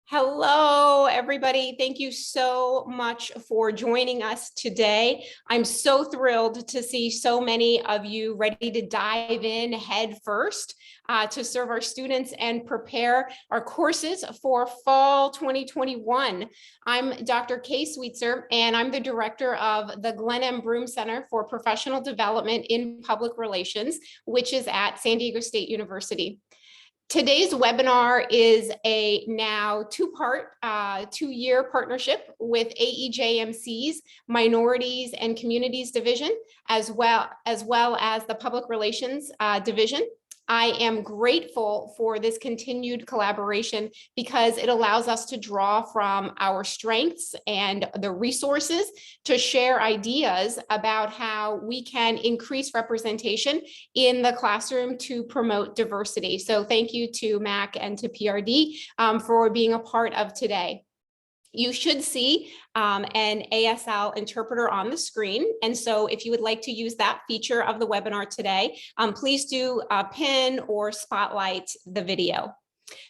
Hello, everybody. Thank you so much for joining us today. I'm so thrilled to see so many of you ready to dive in head first to serve our students and prepare our courses for fall 2021. I'm Dr. Kay Sweetser, and I'm the director of the Glenn M. Broom Center for Professional Development in Public Relations, which is at San Diego State University. Today's webinar is a now two-year partnership with AEJMC's Minorities and Communities Division, as well as the Public Relations Division. I am grateful for this continued collaboration because it allows us to draw from our strengths and the resources to share ideas about how we can increase representation in the classroom to promote diversity. So thank you to MAC and to PRD for being a part of today. You should see an ASL interpreter on the screen. And so if you would like to use that feature of the webinar today, please do pin or spotlight the video.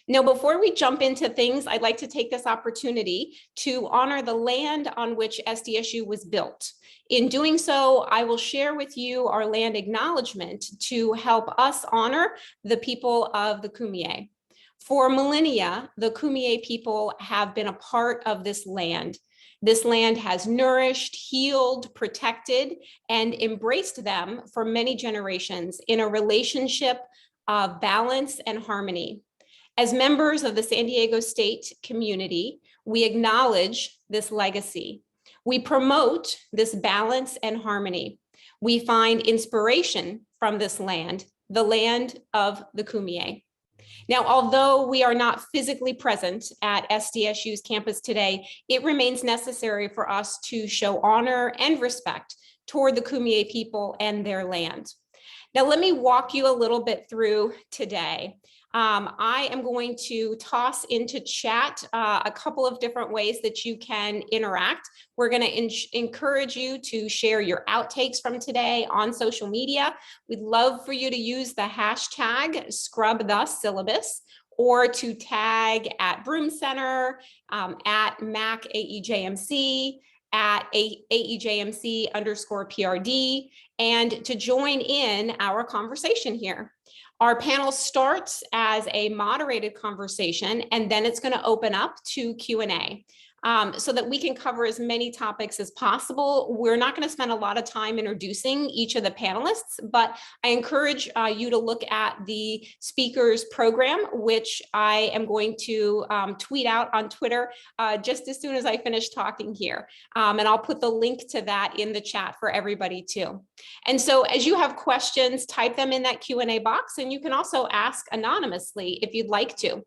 Now, before we jump into things, I'd like to take this opportunity to honor the land on which SDSU was built. In doing so, I will share with you our land acknowledgement to help us honor the people of the Kumeyaay. For millennia, the Kumeyaay people have been a part of this land. This land has nourished, healed, protected, and embraced them for many generations in a relationship of balance and harmony. As members of the San Diego State community, we acknowledge this legacy. We promote this balance and harmony. We find inspiration from this land, the land of the Kumeyaay. Now, although we are not physically present at SDSU's campus today, it remains necessary for us to show honor and respect toward the Kumeyaay people and their land. Now, let me walk you a little bit through today. I am going to toss into chat a couple of different ways that you can interact. We're going to encourage you to share your outtakes from today on social media. We'd love for you to use the hashtag #ScrubTheSyllabus or to tag at Broom Center, at MAC AEJMC, at AEJMC_PRD, and to join in our conversation here. Our panel starts as a moderated conversation, and then it's going to open up to Q&A. So that we can cover as many topics as possible. We're not going to spend a lot of time introducing each of the panelists, but I encourage you to look at the speakers program, which I am going to tweet out on Twitter just as soon as I finish talking here. And I'll put the link to that in the chat for everybody too. And so as you have questions, type them in that Q&A box, and you can also ask anonymously if you'd like to.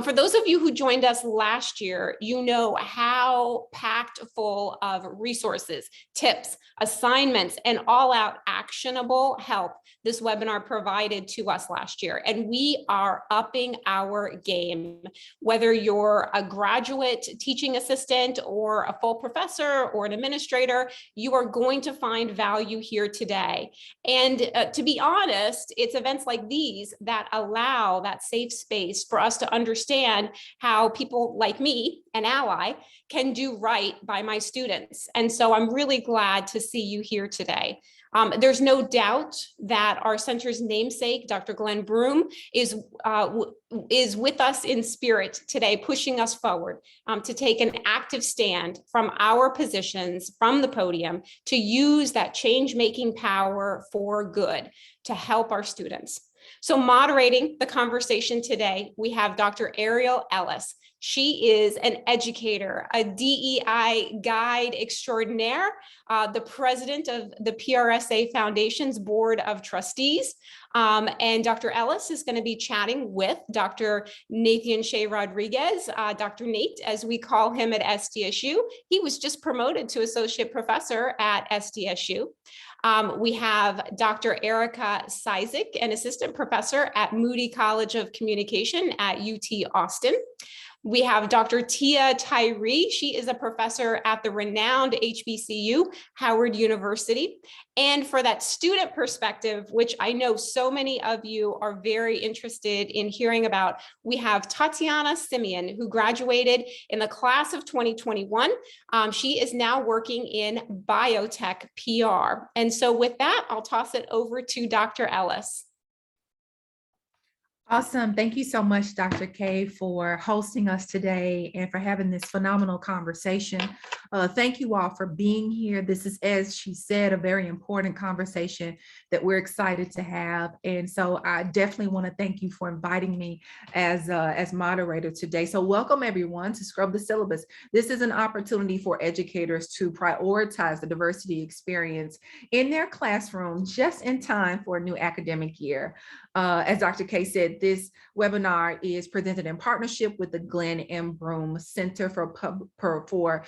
For those of you who joined us last year, you know how packed full of resources, tips, assignments, and all-out actionable help this webinar provided to us last year. And we are upping our game. Whether you're a graduate teaching assistant or a full professor or an administrator, you are going to find value here today. And to be honest, it's events like these that allow that safe space for us to understand how people like me, an ally, can do right by my students. And so I'm really glad to see you here today. There's no doubt that our center's namesake, Dr. Glenn Broom, is with us in spirit today, pushing us forward to take an active stand from our positions, from the podium, to use that change-making power for good to help our students. So moderating the conversation today, we have Dr. Ellis. She is an educator, a DEI guide extraordinaire, the president of the Prsa Foundation's Board of Trustees. And Dr. Ellis is going to be chatting with Dr. Nathian Shae Rodriguez, Dr. Nate, as we call him at SDSU. He was just promoted to associate professor at SDSU. We have Dr. Erica Ciszek, an assistant professor at Moody College of Communication at UT Austin. We have Dr. Tia Tyree. She is a professor at the renowned HBCU, Howard University. And for that student perspective, which I know so many of you are very interested in hearing about, we have Totyana Simien, who graduated in the class of 2021. She is now working in biotech PR. And so with that, I'll toss it over to Dr. Ellis. Awesome. Thank you so much, Dr. K, for hosting us today and for having this phenomenal conversation. Thank you all for being here. This is, as she said, a very important conversation that we're excited to have. And so I definitely want to thank you for inviting me as moderator today. So welcome everyone to Scrub the Syllabus. This is an opportunity for educators to prioritize the diversity experience in their classroom just in time for a new academic year. As Dr. K said, this webinar is presented in partnership with the Glenn M. Broom Center for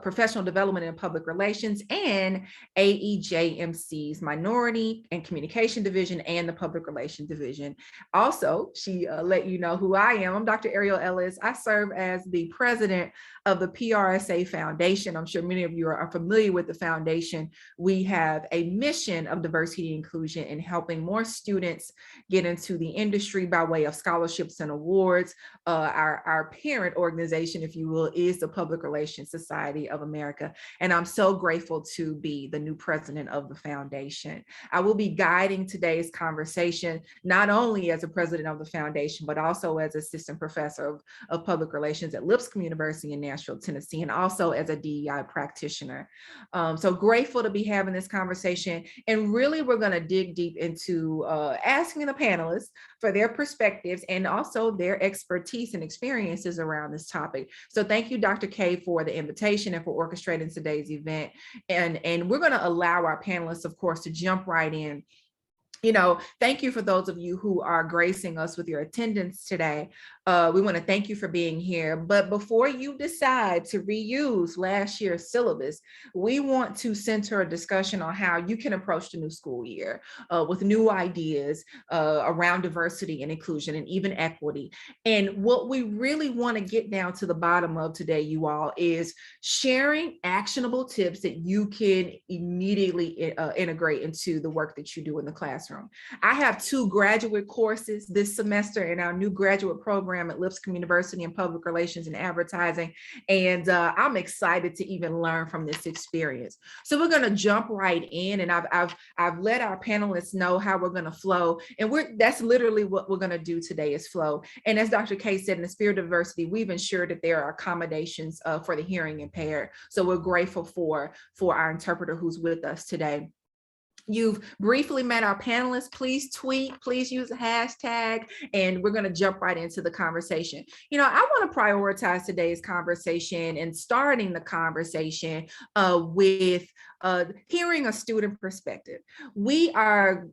Professional Development and Public Relations and AEJMC's Minority and Communication Division and the Public Relations Division. Also, she let you know who I am. I'm Dr. Ellis. I serve as the president of the Prsa Foundation. I'm sure many of you are familiar with the foundation. We have a mission of diversity and inclusion in helping more students get into the industry by way of scholarships and awards. Our parent organization, if you will, is the Public Relations Society of America. And I'm so grateful to be the new president of the foundation. I will be guiding today's conversation, not only as a president of the foundation, but also as assistant professor of public relations at Lipscomb University in Nashville, Tennessee, and also as a DEI practitioner. So grateful to be having this conversation. And really, we're going to dig deep into asking the panelists for their perspectives and also their expertise and experiences around this topic. So thank you, Dr. K, for the invitation and for orchestrating today's event. And we're going to allow our panelists, of course, to jump right in. You know, thank you for those of you who are gracing us with your attendance today. We want to thank you for being here. But before you decide to reuse last year's syllabus, we want to center a discussion on how you can approach the new school year with new ideas around diversity and inclusion and even equity. And what we really want to get down to the bottom of today, you all, is sharing actionable tips that you can immediately integrate into the work that you do in the classroom. I have 2 graduate courses this semester in our new graduate program at Lipscomb University in Public Relations and Advertising, and I'm excited to even learn from this experience. So we're going to jump right in, and I've let our panelists know how we're going to flow, and that's literally what we're going to do today is flow. And as Dr. K said, in the spirit of diversity, we've ensured that there are accommodations for the hearing impaired. So we're grateful for our interpreter who's with us today. You've briefly met our panelists. Please tweet, please use a hashtag, and we're going to jump right into the conversation. You know, I want to prioritize today's conversation and starting the conversation with hearing a student perspective. We are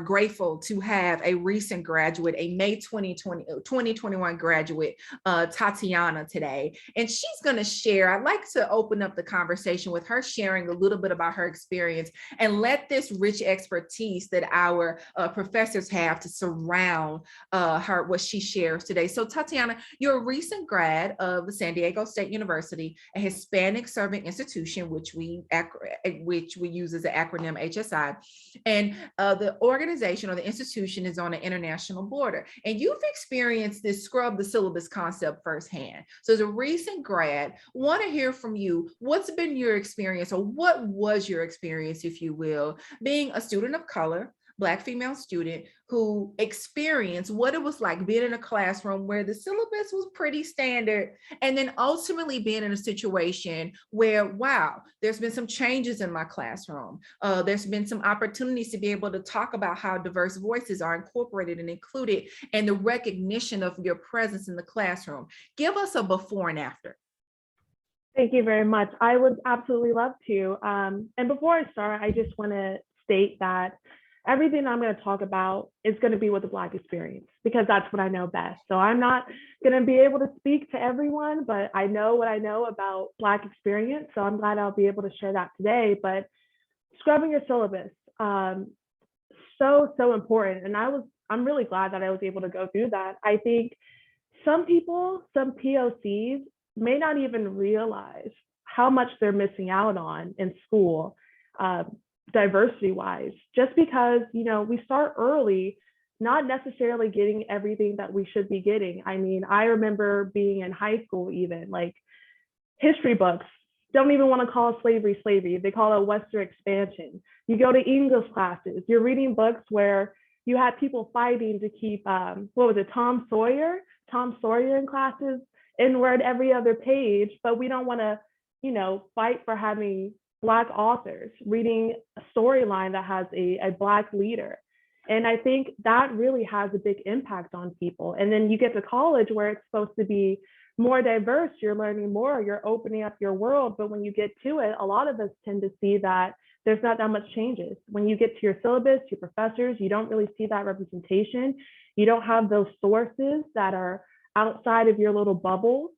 grateful to have a recent graduate, a May 2021 graduate, Totyana, today. And she's going to share, I'd like to open up the conversation with her sharing a little bit about her experience and let this rich expertise that our professors have to surround her, what she shares today. So Totyana, you're a recent grad of the San Diego State University, a Hispanic serving institution, which we use as the acronym HSI. And the organization or the institution is on an international border. And you've experienced this scrub the syllabus concept firsthand. So as a recent grad, want to hear from you, what's been your experience, or what was your experience, if you will, being a student of color, Black female student who experienced what it was like being in a classroom where the syllabus was pretty standard, and then ultimately being in a situation where, wow, there's been some changes in my classroom. There's been some opportunities to be able to talk about how diverse voices are incorporated and included, and the recognition of your presence in the classroom. Give us a before and after. Thank you very much. I would absolutely love to. And before I start, I just want to state that everything I'm going to talk about is going to be with the Black experience, because that's what I know best. So I'm not going to be able to speak to everyone, but I know what I know about Black experience. So I'm glad I'll be able to share that today. But scrubbing your syllabus, so important. And I'm really glad that I was able to go through that. I think some people, some POCs may not even realize how much they're missing out on in school, diversity-wise, just because, you know, we start early, not necessarily getting everything that we should be getting. I mean, I remember being in high school, even like history books don't even want to call slavery slavery. They call it Western expansion. You go to English classes, you're reading books where you had people fighting to keep, what was it, Tom Sawyer in classes, N-word every other page, but we don't want to, you know, fight for having Black authors reading a storyline that has a Black leader. And I think that really has a big impact on people. And then you get to college where it's supposed to be more diverse, you're learning more, you're opening up your world. But when you get to it, a lot of us tend to see that there's not that much changes. When you get to your syllabus, your professors, you don't really see that representation. You don't have those sources that are outside of your little bubble.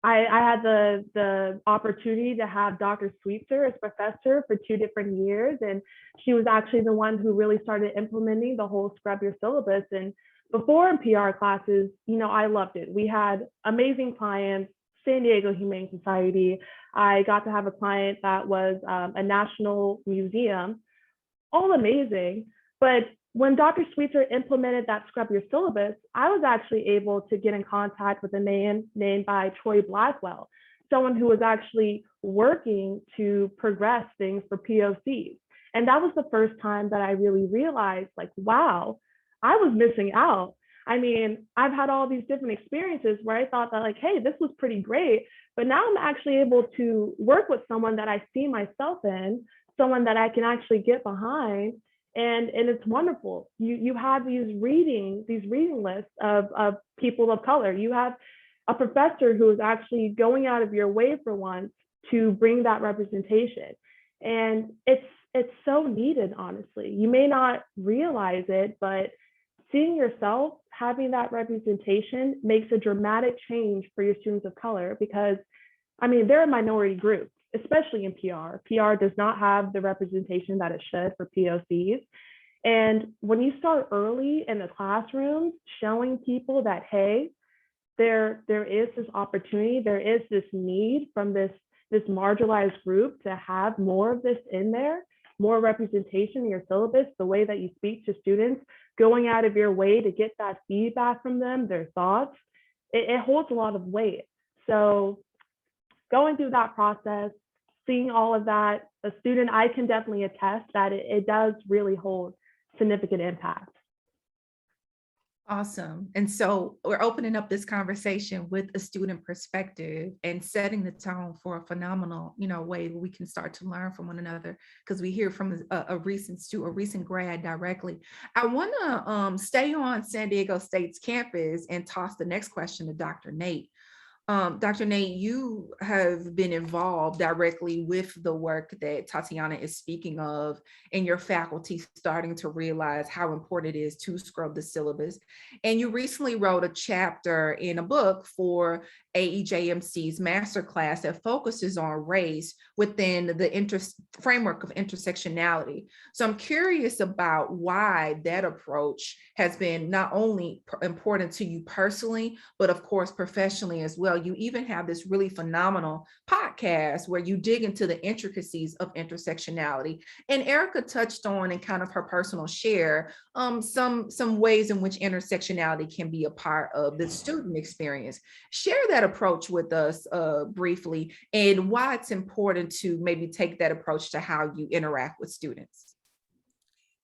I had the opportunity to have Dr. Sweetser as professor for 2 different years, and she was actually the one who really started implementing the whole Scrub Your Syllabus. And before in PR classes, you know, I loved it. We had amazing clients, San Diego Humane Society. I got to have a client that was a national museum, all amazing. But when Dr. Sweetser implemented that Scrub Your Syllabus, I was actually able to get in contact with a man named by Troy Blackwell, someone who was actually working to progress things for POCs. And that was the first time that I really realized, like, wow, I was missing out. I mean, I've had all these different experiences where I thought that, like, hey, this was pretty great, but now I'm actually able to work with someone that I see myself in, someone that I can actually get behind. And it's wonderful. You have these reading lists of people of color. You have a professor who is actually going out of your way for once to bring that representation. And it's so needed, honestly. You may not realize it, but seeing yourself having that representation makes a dramatic change for your students of color, because, I mean, they're a minority group, especially in PR. PR does not have the representation that it should for POCs. And when you start early in the classrooms, showing people that, hey, there is this opportunity, there is this need from this marginalized group to have more of this in there, more representation in your syllabus, the way that you speak to students, going out of your way to get that feedback from them, their thoughts, it holds a lot of weight. So going through that process, seeing all of that, a student, I can definitely attest that it does really hold significant impact. Awesome. And so we're opening up this conversation with a student perspective and setting the tone for a phenomenal, you know, way we can start to learn from one another, because we hear from a recent grad directly. I want to stay on San Diego State's campus and toss the next question to Dr. Nate. Dr. Nate, you have been involved directly with the work that Totyana is speaking of, and your faculty starting to realize how important it is to scrub the syllabus. And you recently wrote a chapter in a book for AEJMC's masterclass that focuses on race within the framework of intersectionality. So I'm curious about why that approach has been not only important to you personally, but of course professionally as well. You even have this really phenomenal podcast where you dig into the intricacies of intersectionality. And Erica touched on, in kind of her personal share, some ways in which intersectionality can be a part of the student experience. Share that approach with us briefly, and why it's important to maybe take that approach to how you interact with students.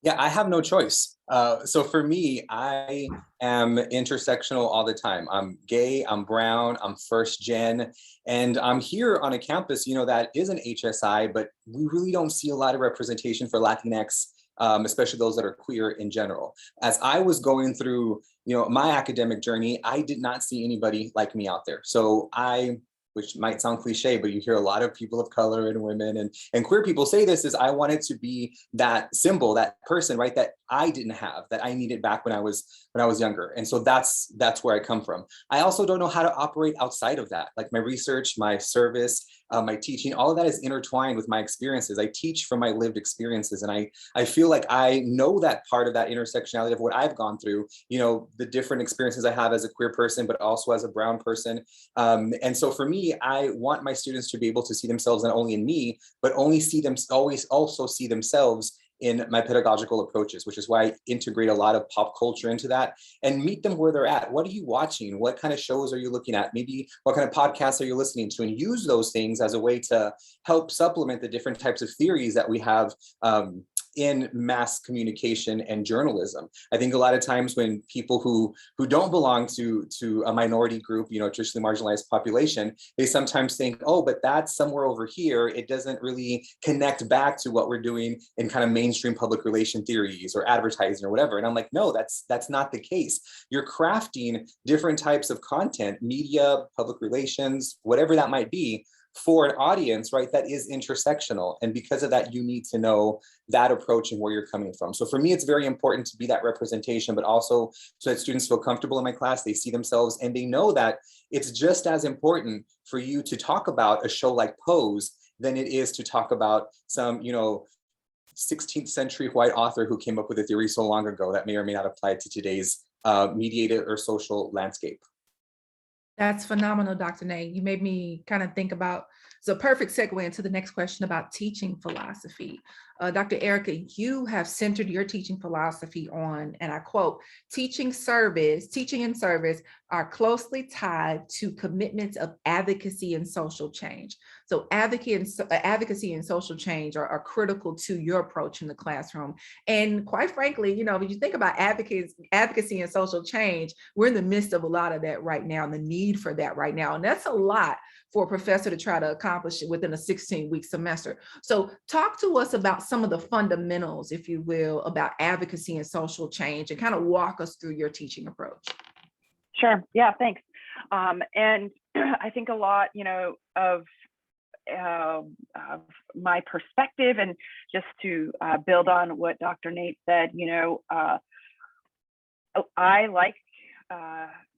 Yeah, I have no choice. So for me, I am intersectional all the time. I'm gay, I'm brown, I'm first gen, and I'm here on a campus, you know, that is an HSI, but we really don't see a lot of representation for Latinx, especially those that are queer in general. As I was going through, you know, my academic journey, I did not see anybody like me out there. So which might sound cliche, but you hear a lot of people of color and women and queer people say this, is I wanted to be that symbol, that person, right, that I didn't have, that I needed back when I was younger. And so that's where I come from. I also don't know how to operate outside of that. Like my research, my service, my teaching, all of that is intertwined with my experiences. I teach from my lived experiences, and I feel like I know that part of that intersectionality of what I've gone through, you know, the different experiences I have as a queer person, but also as a brown person. And so for me, I want my students to be able to see themselves not only in me, but always also see themselves in my pedagogical approaches, which is why I integrate a lot of pop culture into that and meet them where they're at. What are you watching? What kind of shows are you looking at? Maybe what kind of podcasts are you listening to? And use those things as a way to help supplement the different types of theories that we have in mass communication and journalism. I think a lot of times when people who don't belong to a minority group, you know, traditionally marginalized population, they sometimes think, oh, but that's somewhere over here. It doesn't really connect back to what we're doing in kind of mainstream public relation theories or advertising or whatever. And I'm like, no, that's not the case. You're crafting different types of content, media, public relations, whatever that might be, for an audience, right, that is intersectional. And because of that, you need to know that approach and where you're coming from. So for me, it's very important to be that representation, but also so that students feel comfortable in my class, they see themselves, and they know that it's just as important for you to talk about a show like Pose than it is to talk about some, you know, 16th century white author who came up with a theory so long ago that may or may not apply to today's mediated or social landscape. That's phenomenal, Dr. Nay. You made me kind of think about, it's a perfect segue into the next question about teaching philosophy. Dr. Erica, you have centered your teaching philosophy on, and I quote, teaching and service are closely tied to commitments of advocacy and social change. So advocacy and social change are critical to your approach in the classroom. And quite frankly, you know, when you think about advocacy and social change, we're in the midst of a lot of that right now, and the need for that right now. And that's a lot for a professor to try to accomplish it within a 16-week semester. So talk to us about some of the fundamentals, if you will, about advocacy and social change, and kind of walk us through your teaching approach. Sure. Yeah, thanks. And I think a lot, you know, of my perspective, and just to build on what Dr. Nate said, you know, I like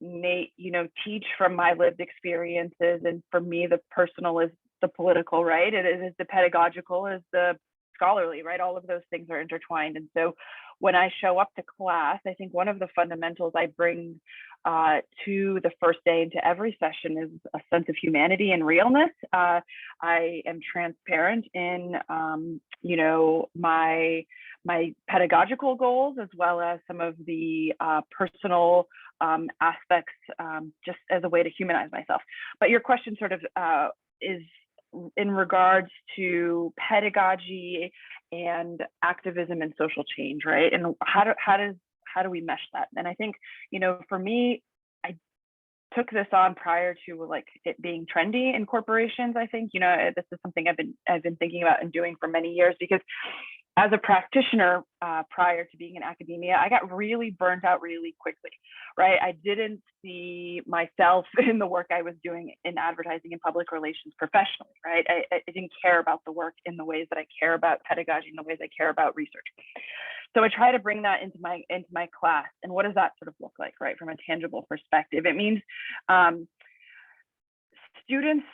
Nate, you know, teach from my lived experiences, and for me, the personal is the political, right? It is the pedagogical is the scholarly, right? All of those things are intertwined. And so when I show up to class, I think one of the fundamentals I bring to the first day into every session is a sense of humanity and realness. I am transparent in, you know, my pedagogical goals, as well as some of the personal aspects, just as a way to humanize myself. But your question sort of is in regards to pedagogy and activism and social change, right? And how do we mesh that? And I think, you know, for me, I took this on prior to like it being trendy in corporations. I think, you know, this is something I've been thinking about and doing for many years, because as a practitioner prior to being in academia, I got really burnt out really quickly, right? I didn't see myself in the work I was doing in advertising and public relations professionally, right? I didn't care about the work in the ways that I care about pedagogy, in the ways I care about research. So I try to bring that into my class. And what does that sort of look like, right? From a tangible perspective, it means students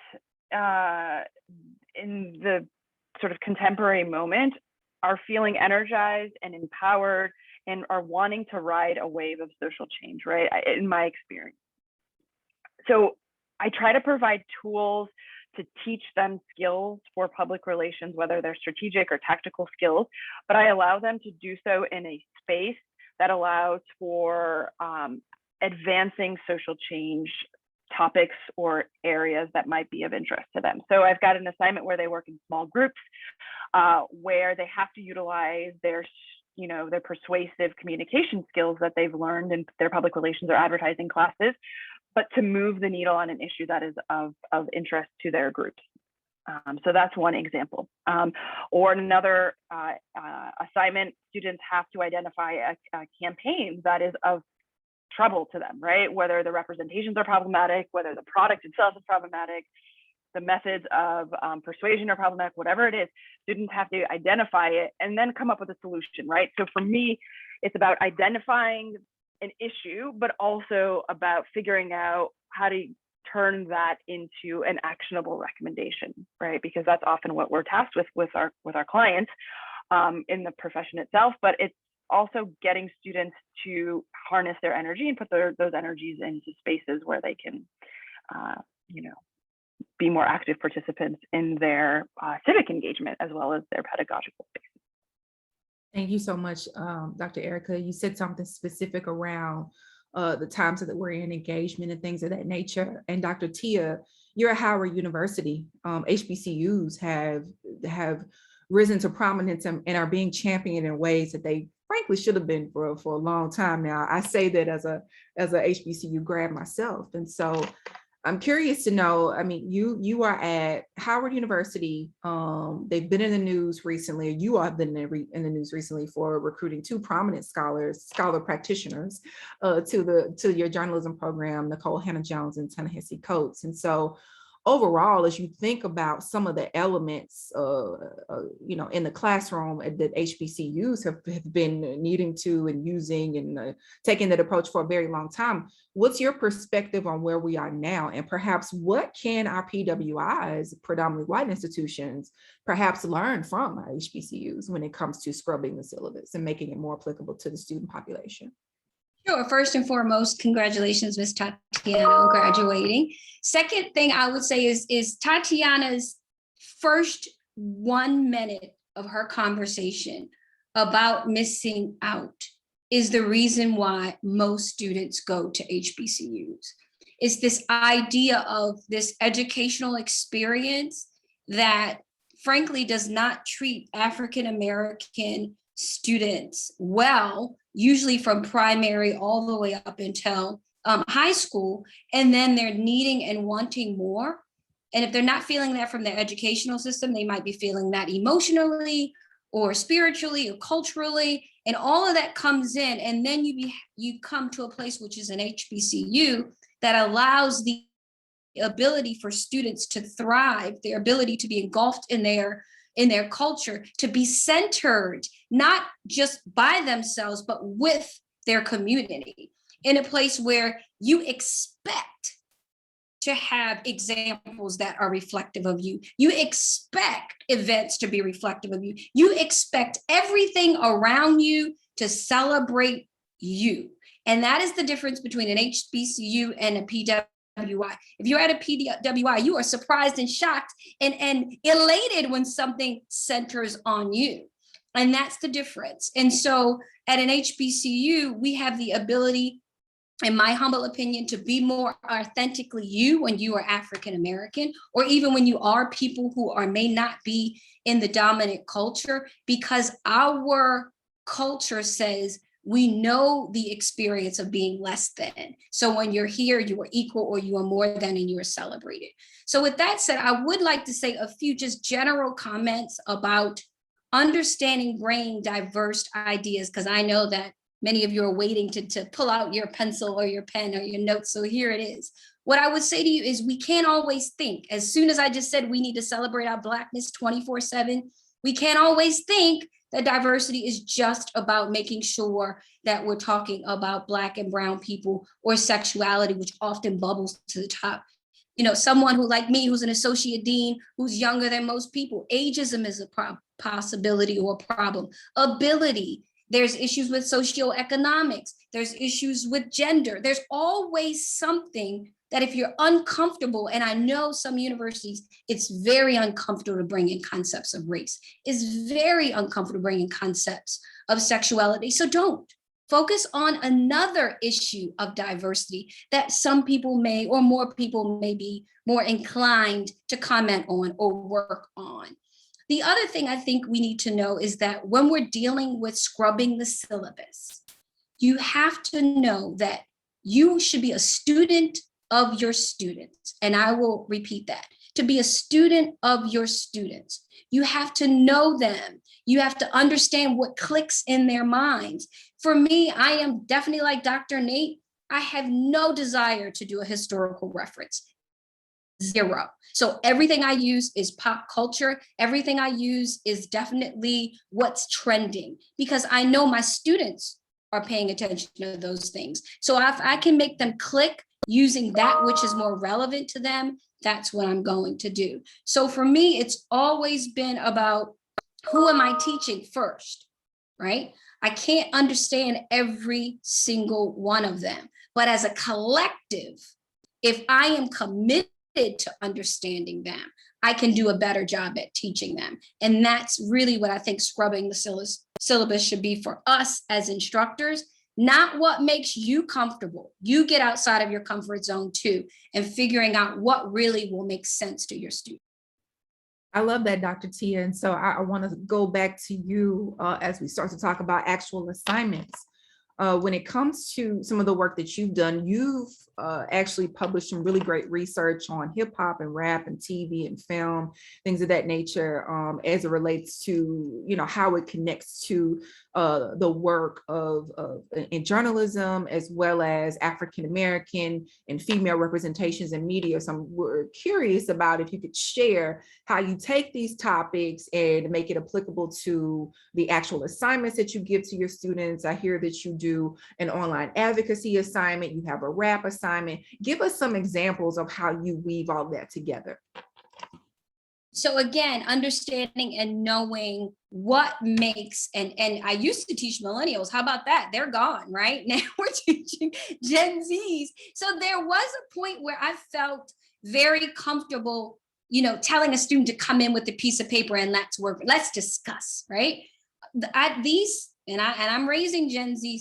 in the sort of contemporary moment are feeling energized and empowered and are wanting to ride a wave of social change, right? In my experience. So I try to provide tools to teach them skills for public relations, whether they're strategic or tactical skills, but I allow them to do so in a space that allows for advancing social change topics or areas that might be of interest to them. So I've got an assignment where they work in small groups, where they have to utilize their persuasive communication skills that they've learned in their public relations or advertising classes, but to move the needle on an issue that is of interest to their groups. So that's one example. Or another assignment, students have to identify a campaign that is of trouble to them, right? Whether the representations are problematic, whether the product itself is problematic, the methods of persuasion are problematic, whatever it is, students have to identify it and then come up with a solution, right? So for me, it's about identifying an issue, but also about figuring out how to turn that into an actionable recommendation, right? Because that's often what we're tasked with our clients in the profession itself, but it's also getting students to harness their energy and put those energies into spaces where they can, be more active participants in their civic engagement as well as their pedagogical spaces. Thank you so much, Dr. Erica. You said something specific around the times that we're in engagement and things of that nature. And Dr. Tia, you're at Howard University. HBCUs have risen to prominence and are being championed in ways that they frankly should have been for a long time now. I say that as a HBCU grad myself. And so I'm curious to know, I mean, you are at Howard University. They've been in the news recently, or you all have been in the news recently for recruiting two prominent scholar practitioners to your journalism program, Nicole Hannah-Jones and Ta-Nehisi Coates. And so overall, as you think about some of the elements, in the classroom that HBCUs have been needing to and using and taking that approach for a very long time, what's your perspective on where we are now? And perhaps what can our PWIs, predominantly white institutions, perhaps learn from our HBCUs when it comes to scrubbing the syllabus and making it more applicable to the student population? Sure. First and foremost, congratulations, Ms. Totyana, on graduating. Second thing I would say is Totyana's first 1 minute of her conversation about missing out is the reason why most students go to HBCUs. It's this idea of this educational experience that frankly does not treat African-American students well, usually from primary all the way up until high school, and then they're needing and wanting more. And if they're not feeling that from their educational system, they might be feeling that emotionally or spiritually or culturally, and all of that comes in, and then you come to a place which is an HBCU that allows the ability for students to thrive, their ability to be engulfed in their culture, to be centered, not just by themselves, but with their community, in a place where you expect to have examples that are reflective of you. You expect events to be reflective of you. You expect everything around you to celebrate you. And that is the difference between an HBCU and a PWI. If you're at a PWI, you are surprised and shocked and elated when something centers on you. And that's the difference. And so at an HBCU, we have the ability, in my humble opinion, to be more authentically you when you are African-American, or even when you are people who may not be in the dominant culture, because our culture says we know the experience of being less than. So when you're here, you are equal or you are more than, and you are celebrated. So with that said, I would like to say a few just general comments about understanding, bringing diverse ideas, because I know that many of you are waiting to pull out your pencil or your pen or your notes. So here it is. What I would say to you is we can't always think, as soon as I just said we need to celebrate our Blackness 24/7, we can't always think that diversity is just about making sure that we're talking about Black and brown people or sexuality, which often bubbles to the top. You know, someone who, like me, who's an associate dean, who's younger than most people, ageism is a possibility or a problem. Ability, there's issues with socioeconomics, there's issues with gender. There's always something that if you're uncomfortable, and I know some universities, it's very uncomfortable to bring in concepts of race. It's very uncomfortable to bring in concepts of sexuality. So don't. Focus on another issue of diversity that some people may, or more people may be more inclined to comment on or work on. The other thing I think we need to know is that when we're dealing with scrubbing the syllabus, you have to know that you should be a student of your students. And I will repeat that. To be a student of your students, you have to know them. You have to understand what clicks in their minds. For me, I am definitely like Dr. Nate. I have no desire to do a historical reference. Zero. So everything I use is pop culture. Everything I use is definitely what's trending, because I know my students are paying attention to those things. So if I can make them click using that which is more relevant to them, that's what I'm going to do. So for me, it's always been about who am I teaching first, right? I can't understand every single one of them, but as a collective, if I am committed to understanding them, I can do a better job at teaching them. And that's really what I think scrubbing the syllabus should be for us as instructors, not what makes you comfortable. You get outside of your comfort zone too, and figuring out what really will make sense to your students. I love that, Dr. Tia. And so I want to go back to you as we start to talk about actual assignments. When it comes to some of the work that you've done, you've actually published some really great research on hip hop and rap and TV and film, things of that nature, as it relates to, you know, how it connects to the work of in journalism, as well as African-American and female representations in media. So we're curious about if you could share how you take these topics and make it applicable to the actual assignments that you give to your students. I hear that you do an online advocacy assignment, you have a rap assignment. Give us some examples of how you weave all that together. So again, understanding and knowing what makes, and I used to teach millennials. How about that? They're gone, right? Now we're teaching Gen Zs. So there was a point where I felt very comfortable, you know, telling a student to come in with a piece of paper and let's work, let's discuss, right? I'm raising Gen Zs,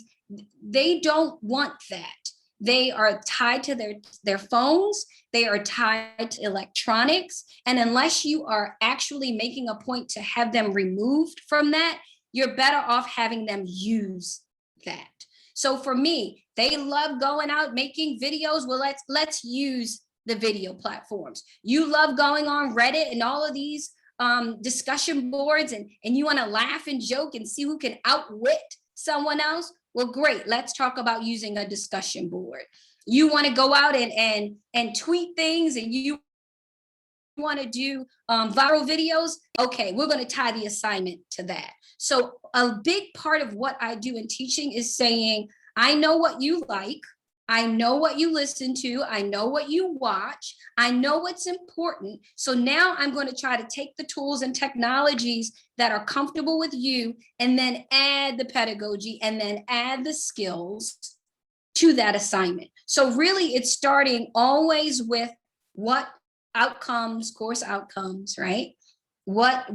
they don't want that. They are tied to their phones. They are tied to electronics. And unless you are actually making a point to have them removed from that, you're better off having them use that. So for me, they love going out, making videos. Well, let's use the video platforms. You love going on Reddit and all of these discussion boards, and you want to laugh and joke and see who can outwit someone else. Well, great. Let's talk about using a discussion board. You want to go out and tweet things, and you want to do viral videos. Okay, we're going to tie the assignment to that. So a big part of what I do in teaching is saying, I know what you like. I know what you listen to. I know what you watch. I know what's important. So now I'm going to try to take the tools and technologies that are comfortable with you, and then add the pedagogy, and then add the skills to that assignment. So really it's starting always with what outcomes, course outcomes, right? What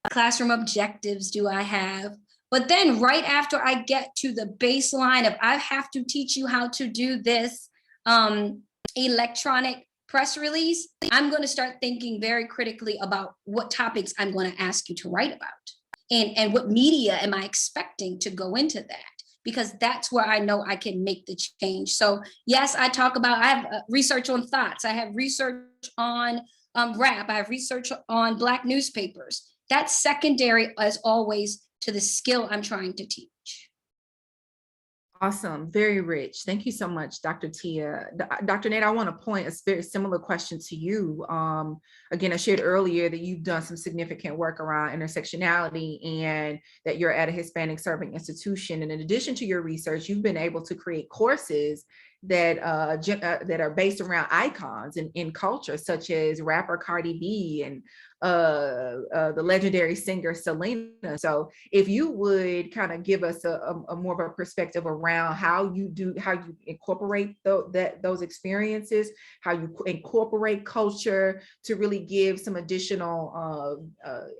classroom objectives do I have? But then right after I get to the baseline of I have to teach you how to do this electronic press release, I'm going to start thinking very critically about what topics I'm going to ask you to write about, and what media am I expecting to go into that, because that's where I know I can make the change. So yes, I have research on thoughts. I have research on rap. I have research on Black newspapers. That's secondary as always to the skill I'm trying to teach. Awesome, very rich. Thank you so much, Dr. Tia. Dr. Nate, I want to point a very similar question to you. Again, I shared earlier that you've done some significant work around intersectionality, and that you're at a Hispanic serving institution. And in addition to your research, you've been able to create courses that are based around icons in culture, such as rapper Cardi B and the legendary singer Selena. So if you would kind of give us a more of a perspective around how you incorporate those experiences, how you incorporate culture to really give some additional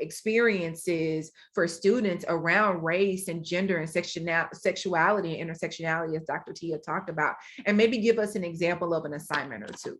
experiences for students around race and gender and sexuality and intersectionality, as Dr. Tia talked about, and maybe give us an example of an assignment or two.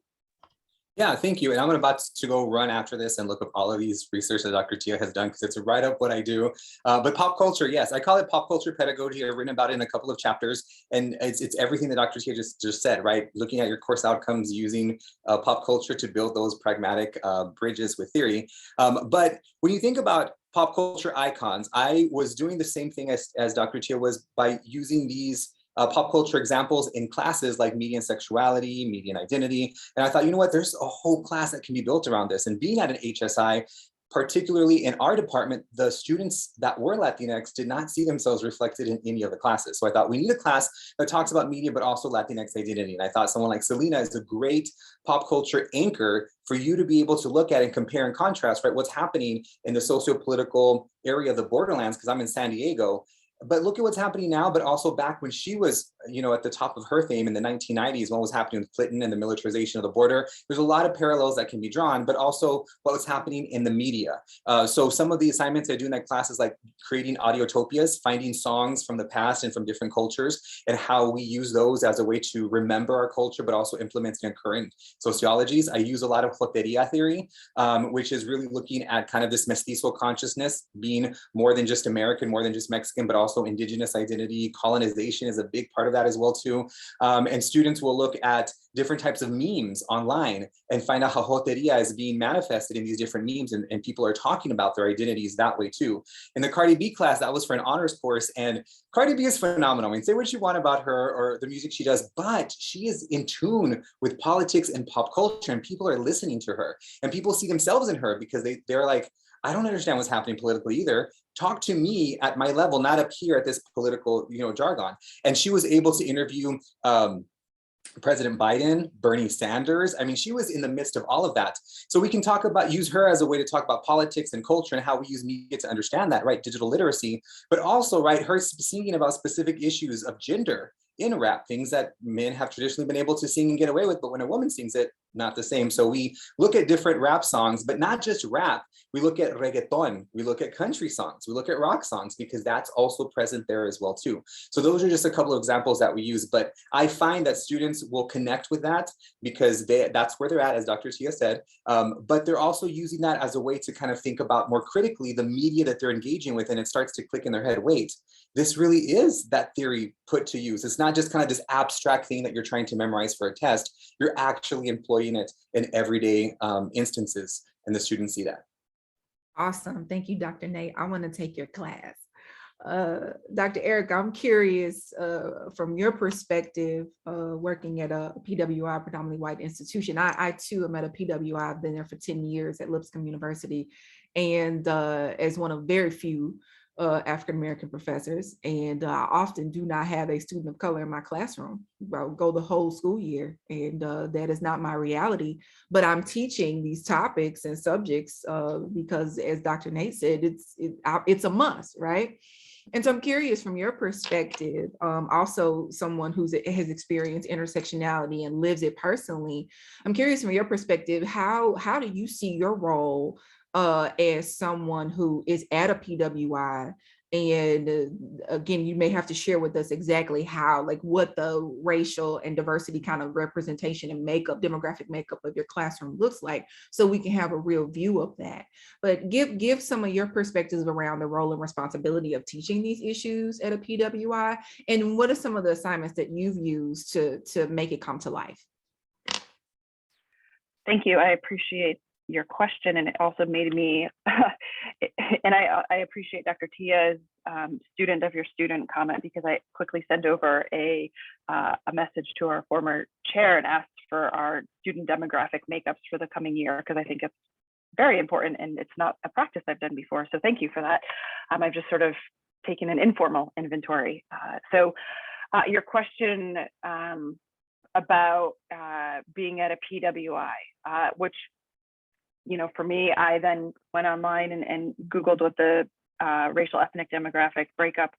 Yeah, thank you. And I'm about to go run after this and look up all of these research that Dr. Tia has done, because it's right up what I do. But pop culture, yes, I call it pop culture pedagogy. I've written about it in a couple of chapters, and it's everything that Dr. Tia just said, right? Looking at your course outcomes, using pop culture to build those pragmatic bridges with theory. But when you think about pop culture icons, I was doing the same thing as Dr. Tia was, by using these pop culture examples in classes like media and sexuality, media and identity. And I thought, you know what, there's a whole class that can be built around this. And being at an HSI, particularly in our department, the students that were Latinx did not see themselves reflected in any of the classes. So I thought we need a class that talks about media, but also Latinx identity. And I thought someone like Selena is a great pop culture anchor for you to be able to look at and compare and contrast, right? What's happening in the socio-political area of the borderlands, because I'm in San Diego. But look at what's happening now, but also back when she was, at the top of her fame in the 1990s, what was happening with Clinton and the militarization of the border. There's a lot of parallels that can be drawn, but also what was happening in the media. So some of the assignments I do in that class is like creating audiotopias, finding songs from the past and from different cultures, and how we use those as a way to remember our culture, but also implementing current sociologies. I use a lot of joteria theory, which is really looking at kind of this mestizo consciousness being more than just American, more than just Mexican, but also indigenous identity. Colonization is a big part of that as well too. And students will look at different types of memes online and find out how joteria is being manifested in these different memes, and people are talking about their identities that way too. In the Cardi B class, that was for an honors course, and Cardi B is phenomenal. I mean, say what you want about her or the music she does, but she is in tune with politics and pop culture, and people are listening to her, and people see themselves in her because they're like, I don't understand what's happening politically either. Talk to me at my level, not up here at this political, jargon. And she was able to interview President Biden, Bernie Sanders. I mean, she was in the midst of all of that. So we can use her as a way to talk about politics and culture and how we use media to understand that, right? Digital literacy, but also, right, her singing about specific issues of gender in rap, things that men have traditionally been able to sing and get away with, but when a woman sings it, not the same. So we look at different rap songs, but not just rap. We look at reggaeton, we look at country songs, we look at rock songs, because that's also present there as well too. So those are just a couple of examples that we use, but I find that students will connect with that because that's where they're at, as Dr. Tia said, but they're also using that as a way to kind of think about more critically the media that they're engaging with, and it starts to click in their head, wait, this really is that theory put to use. It's not just kind of this abstract thing that you're trying to memorize for a test. You're actually employing it in everyday instances, and the students see that. Awesome. Thank you, Dr. Nate. I want to take your class. Dr. Eric, I'm curious from your perspective, working at a PWI, predominantly white institution. I too am at a PWI. I've been there for 10 years at Lipscomb University, and as one of very few African-American professors, and I often do not have a student of color in my classroom. I'll go the whole school year, and that is not my reality, but I'm teaching these topics and subjects because, as Dr. Nate said, it's a must, right? And so I'm curious from your perspective, also someone who has experienced intersectionality and lives it personally. I'm curious from your perspective, how do you see your role as someone who is at a PWI? And again, you may have to share with us exactly how, like what the racial and diversity kind of representation and demographic makeup of your classroom looks like, so we can have a real view of that. But give some of your perspectives around the role and responsibility of teaching these issues at a PWI, and what are some of the assignments that you've used to make it come to life? Thank you. I appreciate your question, and it also made me, and I appreciate Dr. Tia's student of your student comment, because I quickly sent over a message to our former chair and asked for our student demographic makeups for the coming year, because I think it's very important and it's not a practice I've done before. So thank you for that. I've just sort of taken an informal inventory. So your question about being at a PWI, which, for me, I then went online and Googled what the racial ethnic demographic breakup,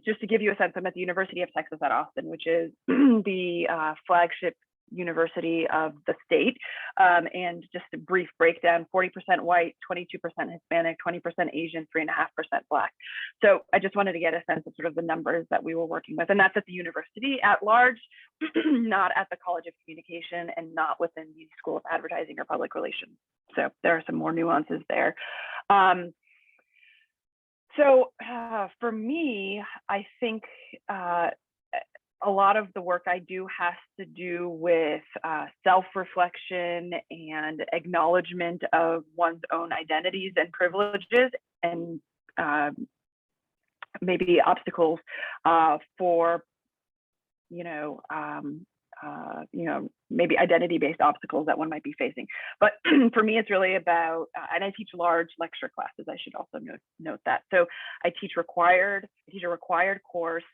just to give you a sense. I'm at the University of Texas at Austin, which is the flagship university of the state. And just a brief breakdown: 40% white, 22% Hispanic, 20% Asian, 3.5% Black. So I just wanted to get a sense of sort of the numbers that we were working with. And that's at the university at large, not at the College of Communication, and not within the School of Advertising or Public Relations. So there are some more nuances there. For me, I think a lot of the work I do has to do with self-reflection and acknowledgement of one's own identities and privileges, and maybe obstacles for maybe identity-based obstacles that one might be facing. But for me, it's really about, and I teach large lecture classes, I should also note that. So I teach a required course,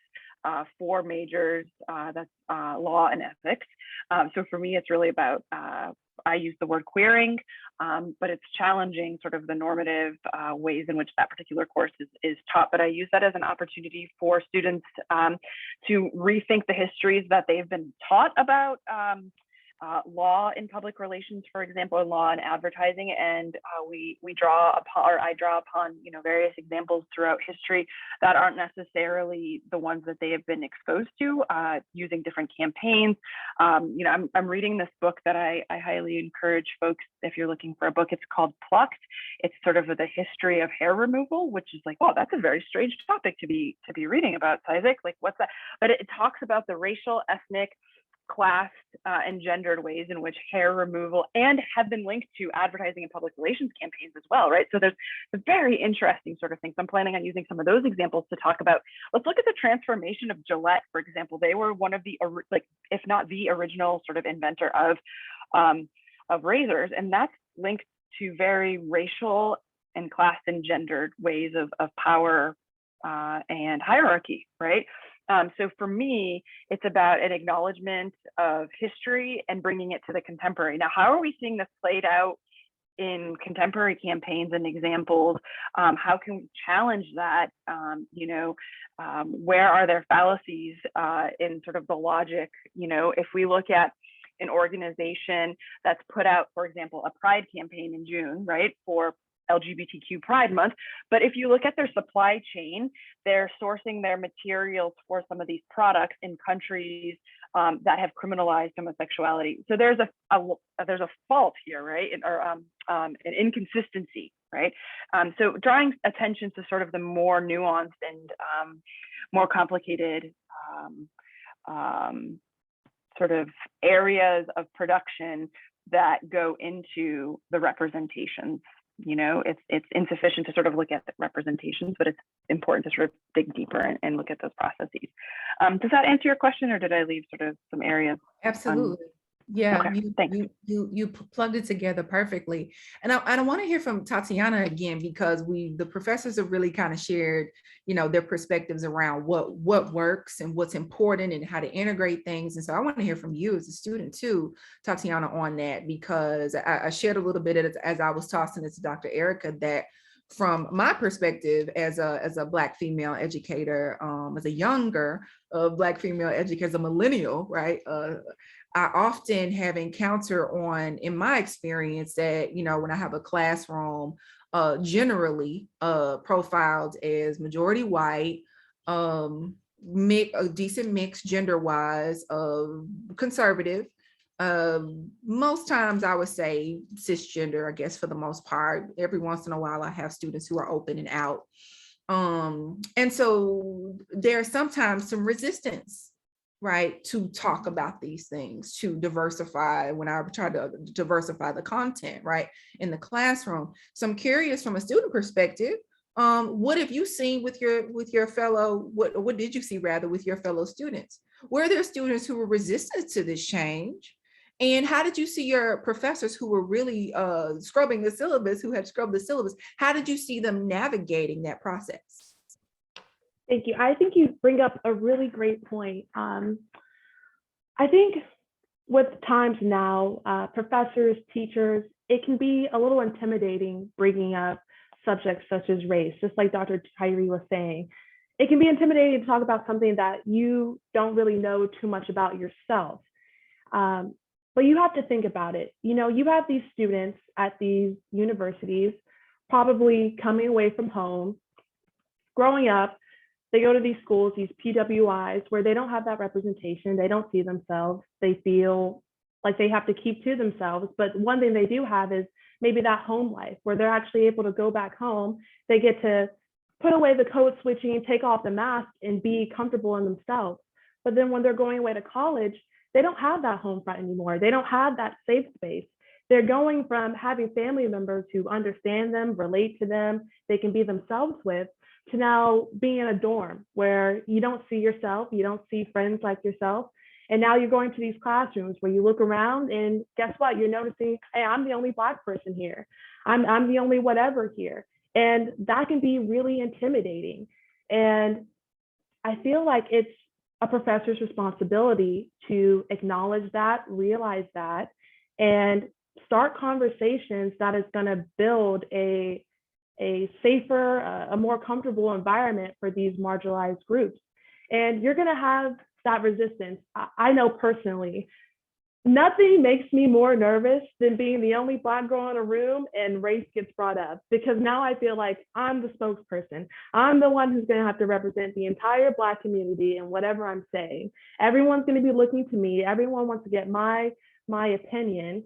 4 majors, that's law and ethics. So for me, it's really about, I use the word queering, but it's challenging sort of the normative ways in which that particular course is taught. But I use that as an opportunity for students to rethink the histories that they've been taught about law in public relations, for example, law and advertising, and I draw upon various examples throughout history that aren't necessarily the ones that they have been exposed to, using different campaigns. I'm reading this book that I highly encourage folks, if you're looking for a book. It's called Plucked. It's sort of the history of hair removal, which is like, oh, that's a very strange topic to be reading about, Ciszek. Like, what's that? But it talks about the racial, ethnic, classed, and gendered ways in which hair removal and have been linked to advertising and public relations campaigns as well, right? So there's a very interesting sort of thing. So I'm planning on using some of those examples to talk about, let's look at the transformation of Gillette, for example. They were one of the, if not the original sort of inventor of razors, and that's linked to very racial and class and gendered ways of power and hierarchy, right? So for me, it's about an acknowledgement of history and bringing it to the contemporary. Now, how are we seeing this played out in contemporary campaigns and examples? How can we challenge that? Where are there fallacies in sort of the logic? If we look at an organization that's put out, for example, a Pride campaign in June, right, for LGBTQ Pride Month. But if you look at their supply chain, they're sourcing their materials for some of these products in countries that have criminalized homosexuality. So there's a fault here, right? Or an inconsistency, right? So drawing attention to sort of the more nuanced and more complicated sort of areas of production that go into the representations. It's insufficient to sort of look at the representations, but it's important to sort of dig deeper and look at those processes. Does that answer your question, or did I leave sort of some areas? Absolutely. Yeah, Okay, you plugged it together perfectly. And I want to hear from Totyana again, because the professors have really kind of shared, their perspectives around what works and what's important and how to integrate things. And so I want to hear from you as a student too, Totyana, on that, because I shared a little bit as I was tossing it to Dr. Erica, that from my perspective as a Black female educator, as a younger Black female educator, as a millennial, right? I often have encountered in my experience that, when I have a classroom, generally profiled as majority white, a decent mix gender-wise, conservative. Most times I would say cisgender, I guess, for the most part. Every once in a while, I have students who are open and out. And so there's sometimes some resistance, right, to talk about these things, to diversify when I try to diversify the content, right, in the classroom. So I'm curious, from a student perspective, what have you seen with your fellow, what did you see rather with your fellow students? Were there students who were resistant to this change? And how did you see your professors who were really scrubbing the syllabus, who had scrubbed the syllabus, how did you see them navigating that process? Thank you. I think you bring up a really great point. I think with times now, professors, teachers, it can be a little intimidating bringing up subjects such as race, just like Dr. Tyree was saying. It can be intimidating to talk about something that you don't really know too much about yourself. But you have to think about it. You have these students at these universities, probably coming away from home, growing up. They go to these schools, these PWIs, where they don't have that representation. They don't see themselves. They feel like they have to keep to themselves. But one thing they do have is maybe that home life, where they're actually able to go back home. They get to put away the code switching, take off the mask, and be comfortable in themselves. But then when they're going away to college, they don't have that home front anymore. They don't have that safe space. They're going from having family members who understand them, relate to them, they can be themselves with, to now being in a dorm where you don't see yourself, you don't see friends like yourself. And now you're going to these classrooms where you look around and guess what? You're noticing, hey, I'm the only Black person here. I'm the only whatever here. And that can be really intimidating. And I feel like it's a professor's responsibility to acknowledge that, realize that, and start conversations that is going to build a safer, a more comfortable environment for these marginalized groups. And you're going to have that resistance. I know personally, nothing makes me more nervous than being the only Black girl in a room and race gets brought up, because now I feel like I'm the spokesperson. I'm the one who's going to have to represent the entire Black community and whatever I'm saying. Everyone's going to be looking to me. Everyone wants to get my opinion.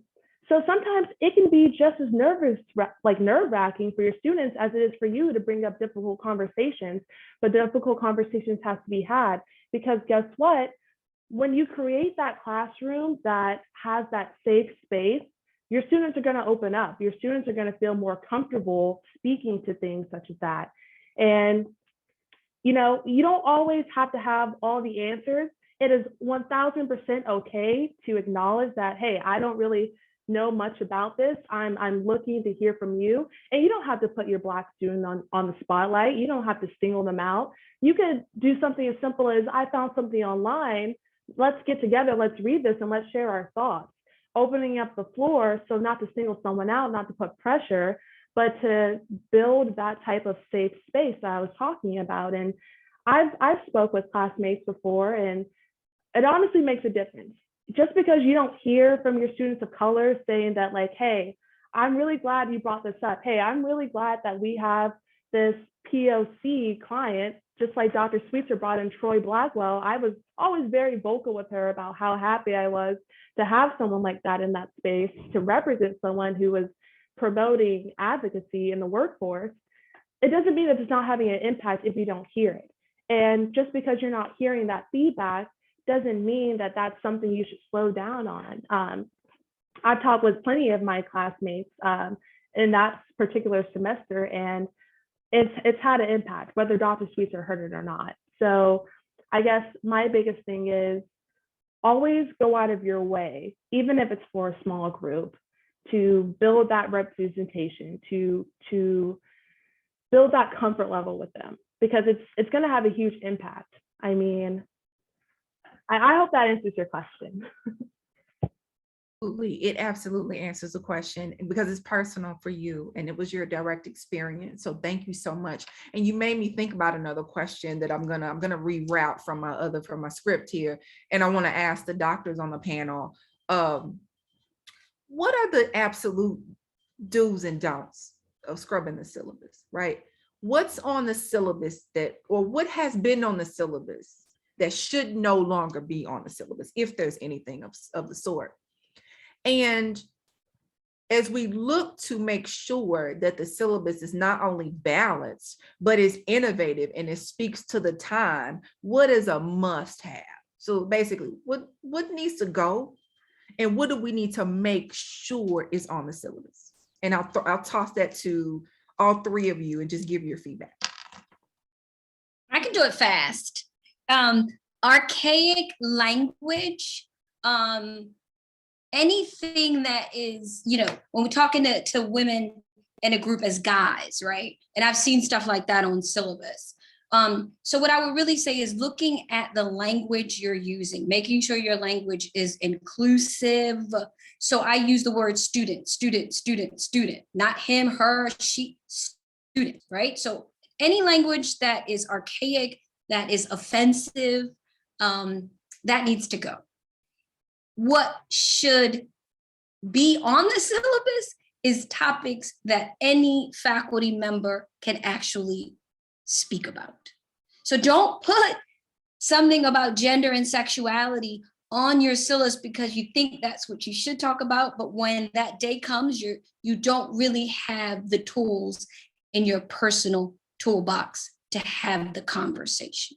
So sometimes it can be just as nerve-wracking for your students as it is for you to bring up difficult conversations, but difficult conversations have to be had, because guess what? When you create that classroom that has that safe space, your students are going to open up. Your students are going to feel more comfortable speaking to things such as that. And, you don't always have to have all the answers. It is 1000% okay to acknowledge that, hey, I don't really know much about this. I'm looking to hear from you. And you don't have to put your Black student on the spotlight. You don't have to single them out. You could do something as simple as, I found something online. Let's get together, let's read this, and let's share our thoughts. Opening up the floor, so not to single someone out, not to put pressure, but to build that type of safe space that I was talking about. And I've spoke with classmates before, and it honestly makes a difference. Just because you don't hear from your students of color saying that, like, hey, I'm really glad you brought this up. Hey, I'm really glad that we have this POC client, just like Dr. Sweetser brought in Troy Blackwell. I was always very vocal with her about how happy I was to have someone like that in that space, to represent someone who was promoting advocacy in the workforce. It doesn't mean that it's not having an impact if you don't hear it. And just because you're not hearing that feedback doesn't mean that that's something you should slow down on. I've talked with plenty of my classmates in that particular semester, and it's had an impact, whether Dr. Sweetser heard it or not. So I guess my biggest thing is always go out of your way, even if it's for a small group, to build that representation, to build that comfort level with them, because it's going to have a huge impact. I mean, I hope that answers your question. It absolutely answers the question, because it's personal for you and it was your direct experience. So thank you so much. And you made me think about another question that I'm gonna reroute from my script here. And I want to ask the doctors on the panel, what are the absolute do's and don'ts of scrubbing the syllabus, right? What's on the syllabus or what has been on the syllabus that should no longer be on the syllabus, if there's anything of the sort? And as we look to make sure that the syllabus is not only balanced, but is innovative and it speaks to the time, what is a must-have? So basically, what needs to go, and what do we need to make sure is on the syllabus? And I'll toss that to all three of you and just give your feedback. I can do it fast. Archaic language, anything that is, when we're talking to women in a group as guys, right? And I've seen stuff like that on syllabus. So what I would really say is looking at the language you're using, making sure your language is inclusive. So I use the word student, student, student, student, not him, her, she, student, right? So any language that is archaic, that is offensive, that needs to go. What should be on the syllabus is topics that any faculty member can actually speak about. So don't put something about gender and sexuality on your syllabus because you think that's what you should talk about, but when that day comes, you don't really have the tools in your personal toolbox to have the conversation,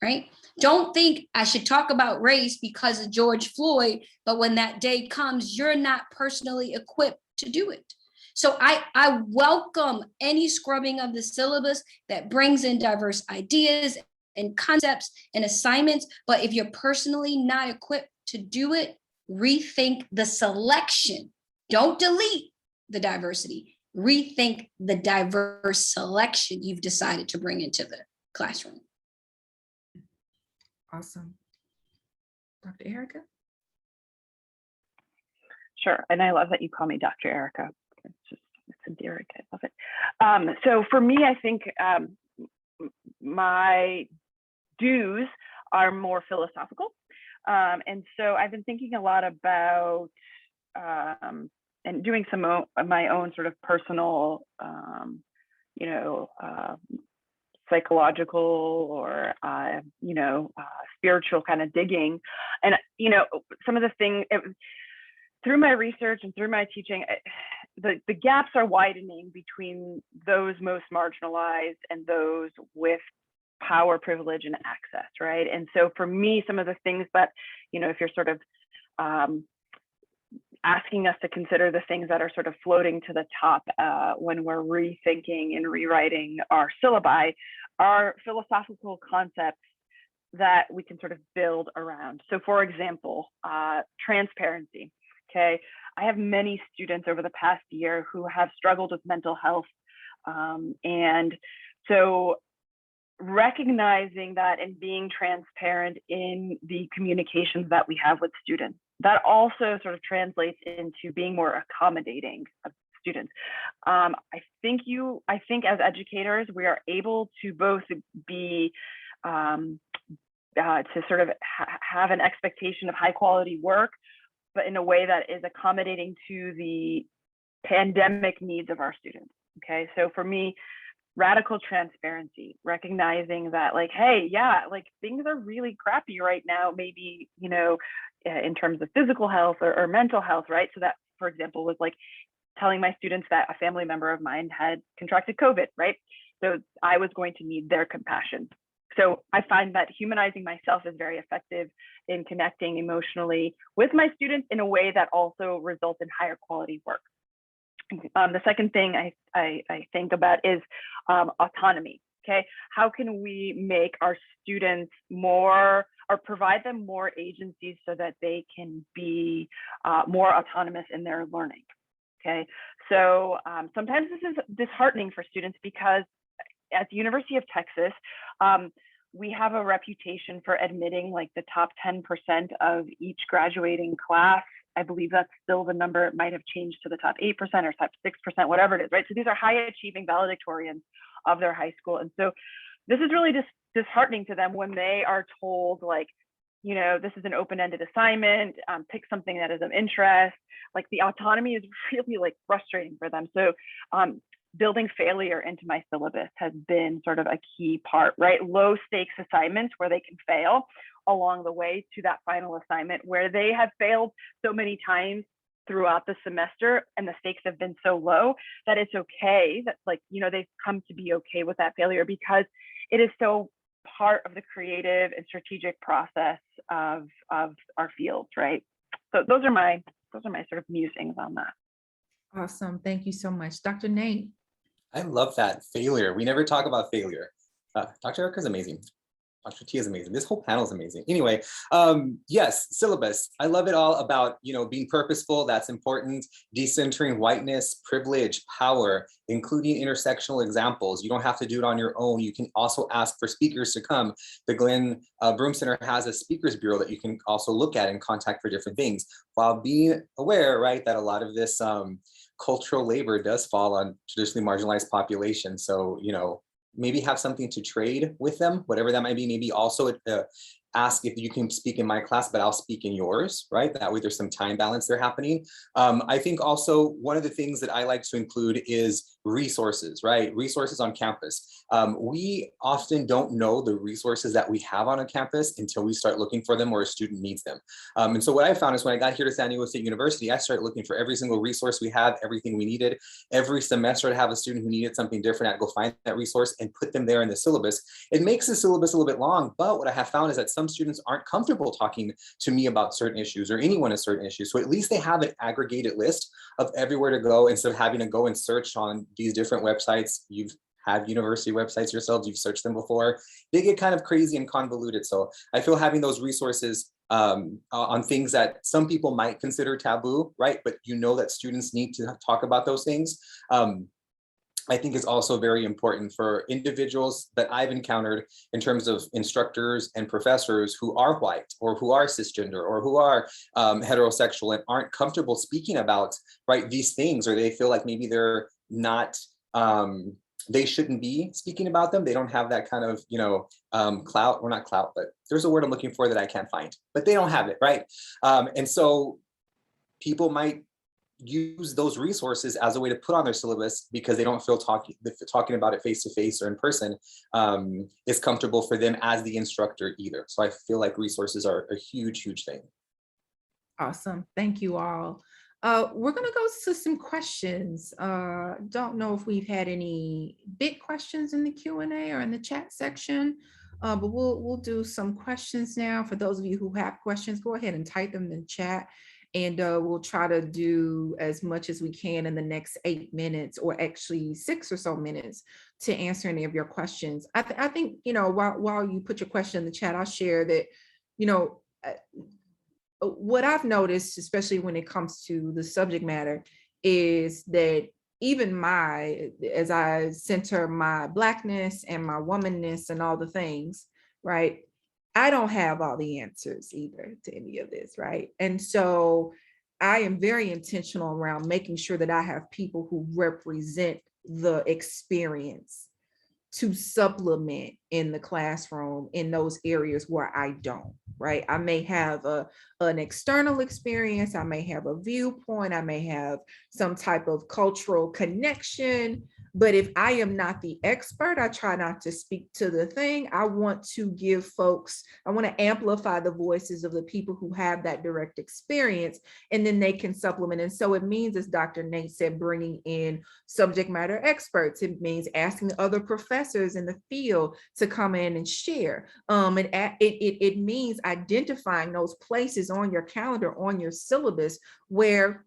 right? Don't think I should talk about race because of George Floyd, but when that day comes, you're not personally equipped to do it. So I welcome any scrubbing of the syllabus that brings in diverse ideas and concepts and assignments, but if you're personally not equipped to do it, rethink the selection. Don't delete the diversity. Rethink the diverse selection you've decided to bring into the classroom. Awesome. Dr. Erica? Sure, and I love that you call me Dr. Erica. It's endearing, I love it. So for me, I think my dues are more philosophical. And so I've been thinking a lot about and doing some of my own sort of personal, psychological or, spiritual kind of digging. And, some of the things, through my research and through my teaching, the gaps are widening between those most marginalized and those with power, privilege, and access, right? And so for me, some of the things that, if you're sort of asking us to consider the things that are sort of floating to the top when we're rethinking and rewriting our syllabi, are philosophical concepts that we can sort of build around. So for example, transparency. Okay, I have many students over the past year who have struggled with mental health. And so recognizing that and being transparent in the communications that we have with students, that also sort of translates into being more accommodating of students. I think as educators, we are able to both be, to sort of have an expectation of high quality work, but in a way that is accommodating to the pandemic needs of our students. Okay, so for me, radical transparency, recognizing that like, hey, yeah, like things are really crappy right now, maybe, in terms of physical health or mental health, right? So that, for example, was like telling my students that a family member of mine had contracted COVID, right? So I was going to need their compassion. So I find that humanizing myself is very effective in connecting emotionally with my students in a way that also results in higher quality work. The second thing I think about is autonomy. Okay, how can we make our students more, or provide them more agencies so that they can be more autonomous in their learning? Okay, so sometimes this is disheartening for students because at the University of Texas, we have a reputation for admitting like the top 10% of each graduating class. I believe that's still the number. It might have changed to the top 8% or top 6%, whatever it is, right? So these are high achieving valedictorians of their high school. And so this is really disheartening to them when they are told like, this is an open-ended assignment, pick something that is of interest. Like the autonomy is really like frustrating for them. So building failure into my syllabus has been sort of a key part, right? Low stakes assignments where they can fail along the way to that final assignment where they have failed so many times throughout the semester and the stakes have been so low that it's okay. That's like, they've come to be okay with that failure because it is so part of the creative and strategic process of our fields, right? So those are my sort of musings on that. Awesome. Thank you so much. Dr. Nate. I love that. Failure. We never talk about failure. Dr. Erica's amazing. Dr. Tia is amazing. This whole panel is amazing. Anyway, yes, syllabus. I love it all about, being purposeful. That's important. Decentering whiteness, privilege, power, including intersectional examples. You don't have to do it on your own. You can also ask for speakers to come. The Broom Center has a speakers bureau that you can also look at and contact for different things, while being aware, right, that a lot of this cultural labor does fall on traditionally marginalized populations. So, maybe have something to trade with them, whatever that might be. Maybe also ask if you can speak in my class, but I'll speak in yours, right? That way there's some time balance there happening. I think also one of the things that I like to include is resources, right? Resources on campus. We often don't know the resources that we have on a campus until we start looking for them or a student needs them. And so what I found is when I got here to San Diego State University, I started looking for every single resource we have, everything we needed. Every semester I'd have a student who needed something different, I'd go find that resource and put them there in the syllabus. It makes the syllabus a little bit long, but what I have found is that some students aren't comfortable talking to me about certain issues or anyone a certain issue. So at least they have an aggregated list of everywhere to go instead of having to go and search on these different websites. You've have university websites yourselves, you've searched them before, they get kind of crazy and convoluted. So I feel having those resources on things that some people might consider taboo, right? But you know that students need to talk about those things. I think is also very important for individuals that I've encountered in terms of instructors and professors who are white or who are cisgender or who are heterosexual and aren't comfortable speaking about, right, these things, or they feel like maybe they're not, they shouldn't be speaking about them. They don't have that kind of, you know, clout, or not clout, but there's a word I'm looking for that I can't find, but they don't have it, right? And so people might use those resources as a way to put on their syllabus because they don't feel talking about it face to face or in person is comfortable for them as the instructor either. So I feel like resources are a huge, huge thing. Awesome. Thank you all. We're going to go to some questions. Don't know if we've had any big questions in the Q&A or in the chat section, but we'll do some questions now. For those of you who have questions, go ahead and type them in the chat. And we'll try to do as much as we can in the next 8 minutes, or actually 6 or so minutes, to answer any of your questions. I think, you know, while you put your question in the chat, I'll share that, you know, what I've noticed, especially when it comes to the subject matter, is that even as I center my Blackness and my womanness and all the things, right? I don't have all the answers either to any of this, right? And so I am very intentional around making sure that I have people who represent the experience to supplement in the classroom in those areas where I don't, right? I may have an external experience, I may have a viewpoint, I may have some type of cultural connection, but if I am not the expert, I try not to speak to the thing. I want to give folks, I want to amplify the voices of the people who have that direct experience, and then they can supplement. And so it means, as Dr. Nate said, bringing in subject matter experts. It means asking other professors in the field to come in and share. It means identifying those places on your calendar, on your syllabus, where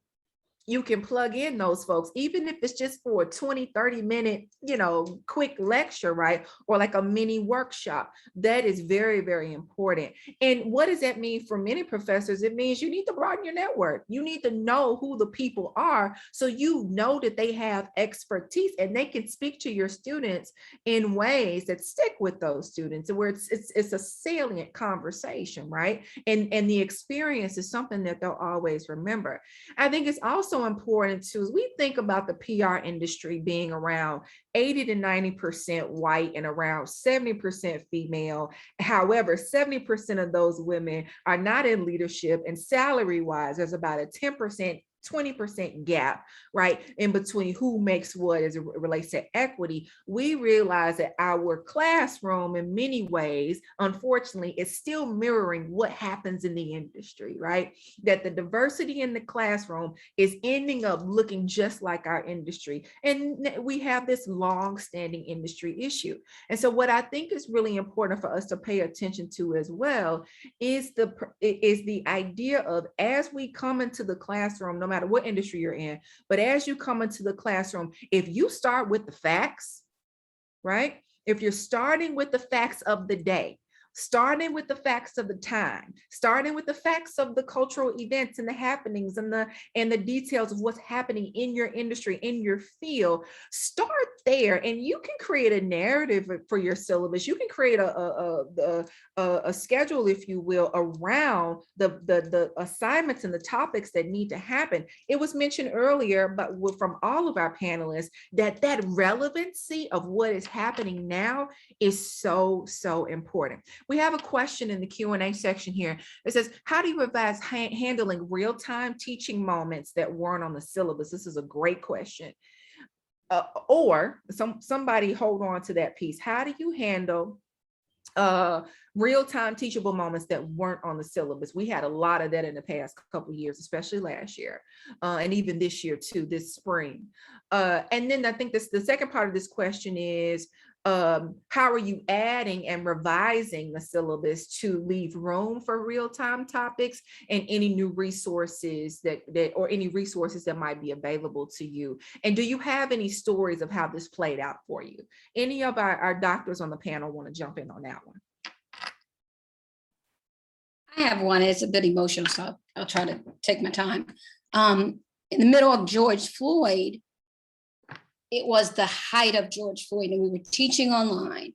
you can plug in those folks, even if it's just for a 20-30 minute, you know, quick lecture, right? Or like a mini workshop. That is very, very important. And what does that mean for many professors? It means you need to broaden your network. You need to know who the people are, so you know that they have expertise and they can speak to your students in ways that stick with those students, where it's a salient conversation, right? And the experience is something that they'll always remember. I think it's also important too, as we think about the PR industry being around 80 to 90% white and around 70% female. However, 70% of those women are not in leadership, and salary wise, there's about a 20% gap, right, in between who makes what as it relates to equity. We realize that our classroom, in many ways, unfortunately, is still mirroring what happens in the industry, right? That the diversity in the classroom is ending up looking just like our industry. And we have this long-standing industry issue. And so what I think is really important for us to pay attention to as well is the idea of, as we come into the classroom, no matter what industry you're in, but as you come into the classroom, if you start with the facts, right? If you're starting with the facts of the day, starting with the facts of the time, starting with the facts of the cultural events and the happenings and the details of what's happening in your industry, in your field, start there, and you can create a narrative for your syllabus. You can create a schedule, if you will, around the assignments and the topics that need to happen. It was mentioned earlier, but from all of our panelists, that relevancy of what is happening now is so important. We have a question in the Q&A section here. It says, how do you advise handling real-time teaching moments that weren't on the syllabus? This is a great question. Or somebody hold on to that piece. How do you handle real-time teachable moments that weren't on the syllabus? We had a lot of that in the past couple of years, especially last year, and even this year too, this spring. And then I think the second part of this question is, how are you adding and revising the syllabus to leave room for real-time topics and any new resources or any resources that might be available to you? And do you have any stories of how this played out for you? Any of our doctors on the panel want to jump in on that one? I have one. It's a bit emotional, so I'll try to take my time. In the middle of George Floyd, it was the height of George Floyd, and we were teaching online.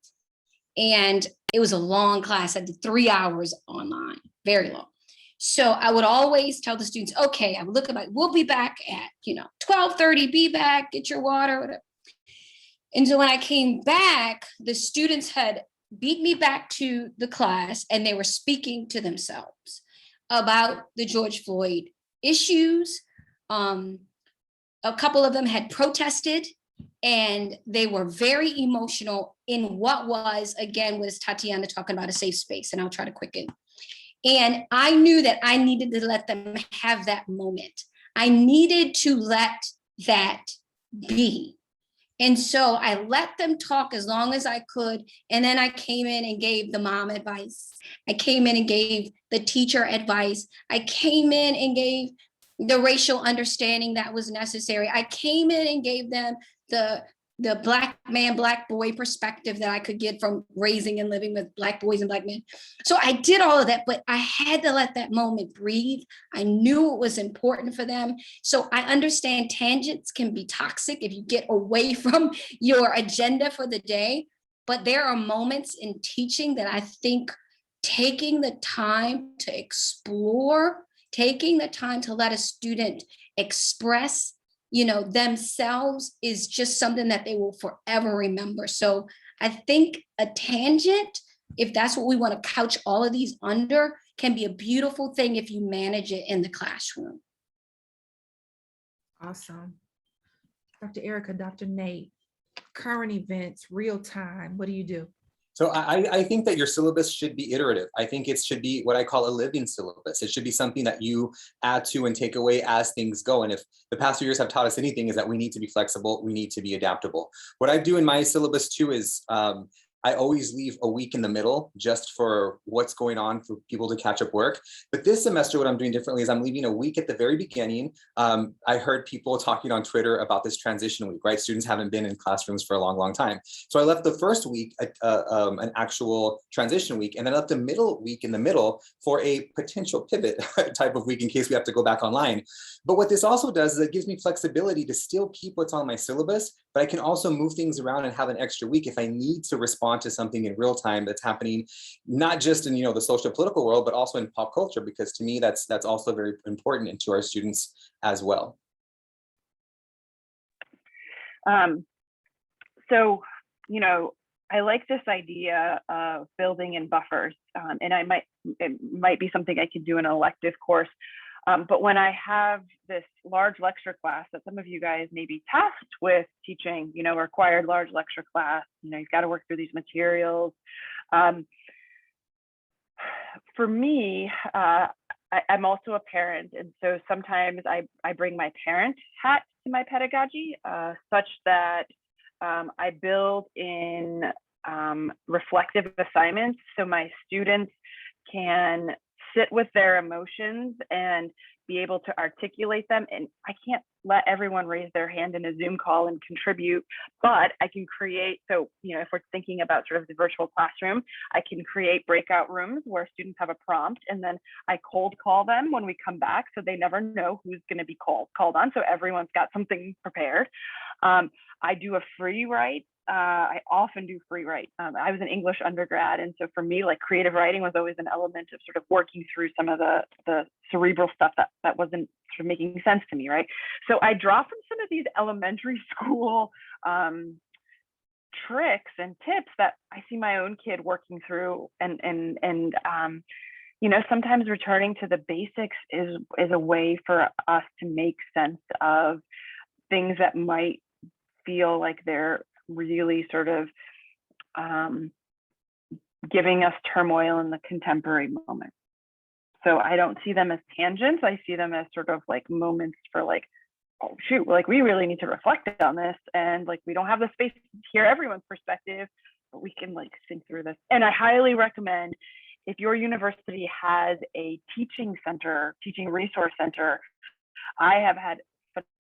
And it was a long class. I did 3 hours online, very long. So I would always tell the students, okay, I would look at we'll be back at 12:30, be back, get your water, whatever. And so when I came back, the students had beat me back to the class, and they were speaking to themselves about the George Floyd issues. A couple of them had protested, and they were very emotional in what was Totyana talking about a safe space, and I'll try to quicken. And I knew that I needed to let them have that moment. I needed to let that be. And so I let them talk as long as I could. And then I came in and gave the mom advice. I came in and gave the teacher advice. I came in and gave the racial understanding that was necessary. I came in and gave them the Black man, Black boy perspective that I could get from raising and living with Black boys and Black men. So I did all of that, but I had to let that moment breathe. I knew it was important for them. So I understand tangents can be toxic if you get away from your agenda for the day, but there are moments in teaching that I think taking the time to explore, taking the time to let a student express themselves is just something that they will forever remember. So I think a tangent, if that's what we want to couch all of these under, can be a beautiful thing if you manage it in the classroom. Awesome. Dr. Erica, Dr. Nate, current events, real time, what do you do? So I think that your syllabus should be iterative. I think it should be what I call a living syllabus. It should be something that you add to and take away as things go. And if the past few years have taught us anything, is that we need to be flexible, we need to be adaptable. What I do in my syllabus too is I always leave a week in the middle just for what's going on for people to catch up work. But this semester, what I'm doing differently is I'm leaving a week at the very beginning. I heard people talking on Twitter about this transition week, right? Students haven't been in classrooms for a long, long time. So I left the first week an actual transition week, and then I left a middle week in the middle for a potential pivot type of week in case we have to go back online. But what this also does is it gives me flexibility to still keep what's on my syllabus, but I can also move things around and have an extra week if I need to respond to something in real time that's happening, not just in the social political world, but also in pop culture, because to me that's also very important and to our students as well. So I like this idea of building in buffers, and it might be something I could do in an elective course. But when I have this large lecture class that some of you guys may be tasked with teaching, a required large lecture class, you've got to work through these materials. For me, I'm also a parent. And so sometimes I bring my parent hat to my pedagogy, such that I build in reflective assignments so my students can sit with their emotions and be able to articulate them. And I can't let everyone raise their hand in a Zoom call and contribute, but I can create, so, if we're thinking about sort of the virtual classroom, I can create breakout rooms where students have a prompt, and then I cold call them when we come back, so they never know who's going to be called on. So everyone's got something prepared. I do a free write. I often do free write. I was an English undergrad, and so for me, like, creative writing was always an element of sort of working through some of the cerebral stuff that wasn't sort of making sense to me, right? So I draw from some of these elementary school tricks and tips that I see my own kid working through, and sometimes returning to the basics is a way for us to make sense of things that might feel like they're really sort of giving us turmoil in the contemporary moment. So I don't see them as tangents. I see them as sort of like moments for like oh shoot, like we really need to reflect on this, and like we don't have the space to hear everyone's perspective, but we can like think through this. And I highly recommend, if your university has a teaching center, teaching resource center, I have had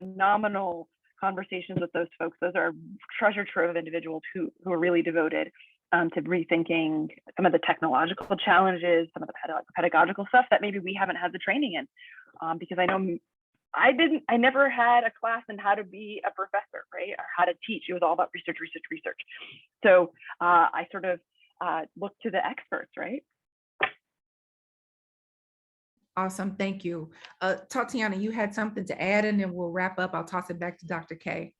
phenomenal conversations with those folks. Those are treasure trove of individuals who are really devoted to rethinking some of the technological challenges, some of the pedagogical stuff that maybe we haven't had the training in. Because I know I never had a class in how to be a professor, right? Or how to teach. It was all about research. So I sort of look to the experts, right? Awesome, thank you. Totyana, you had something to add, and then we'll wrap up. I'll toss it back to Dr. K.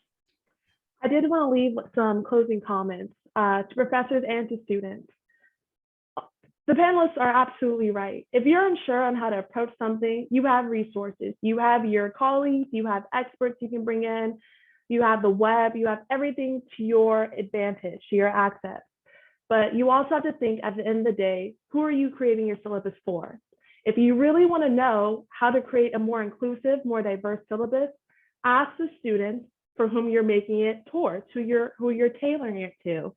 I did want to leave some closing comments to professors and to students. The panelists are absolutely right. If you're unsure on how to approach something, you have resources. You have your colleagues, you have experts you can bring in, you have the web, you have everything to your advantage, to your access. But you also have to think, at the end of the day, who are you creating your syllabus for? If you really want to know how to create a more inclusive, more diverse syllabus, ask the students for whom you're making it towards, who you're tailoring it to.